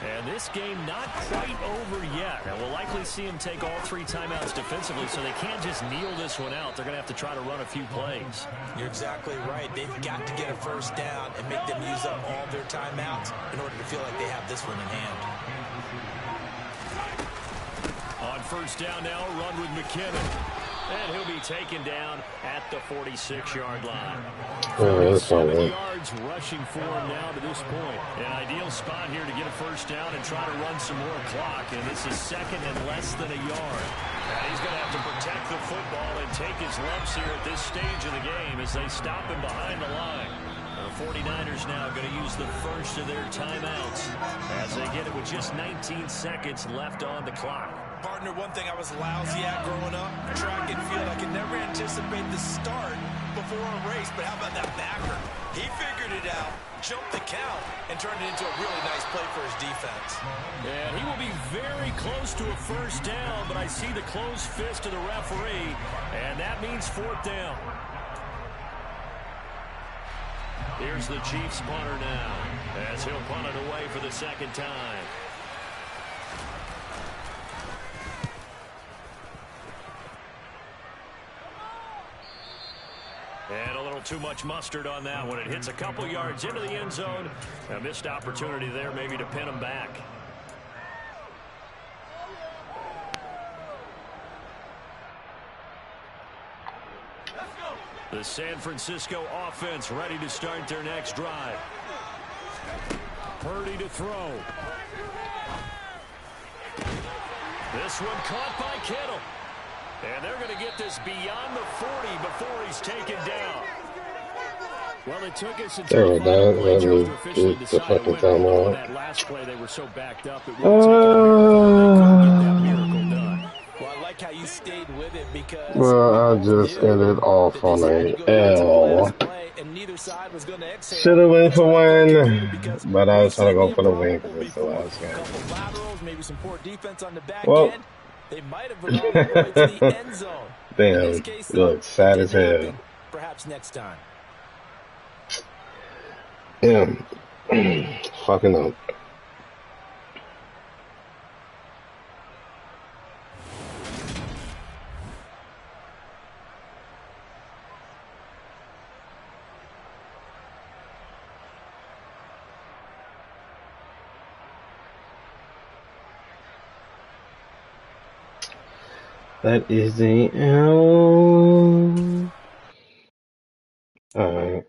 And this game not quite over yet. And we'll likely see him take all 3 timeouts defensively, so they can't just kneel this one out. They're going to have to try to run a few plays. You're exactly right. They've got to get a first down and make them use up all their timeouts in order to feel like they have this one in hand. On first down now, a run with McKinnon. And he'll be taken down at the 46-yard line. 47 yards rushing for him now to this point. An ideal spot here to get a first down and try to run some more clock. And this is second and less than a yard. And he's going to have to protect the football and take his lumps here at this stage of the game as they stop him behind the line. The 49ers now going to use the first of their timeouts as they get it with just 19 seconds left on the clock. Partner, one thing I was lousy at growing up, track and field. I could never anticipate the start before a race, but how about that backer? He figured it out, jumped the count, and turned it into a really nice play for his defense. And he will be very close to a first down, but I see the closed fist of the referee, and that means 4th down. Here's the Chiefs punter now, as he'll punt it away for the second time. And a little too much mustard on that one. It hits a couple yards into the end zone. A missed opportunity there maybe to pin him back. The San Francisco offense ready to start their next drive. Purdy to throw. This one caught by Kittle. And they're going to get this beyond the 40 before he's taken down. Well, it took us until the final play to officially decide when that last play they were so backed up. It would take a miracle. They couldn't get that miracle done. Well, I like how you stayed with it because... Well, I just ended off on a L. Should have went for one, but I was trying to go for the win because it's the last game. Maybe some poor defense on the back Well, end. They might have run all the way to the end zone. Damn, you look sad as hell. Perhaps next time. Yeah, fucking up. That is the L. Alright.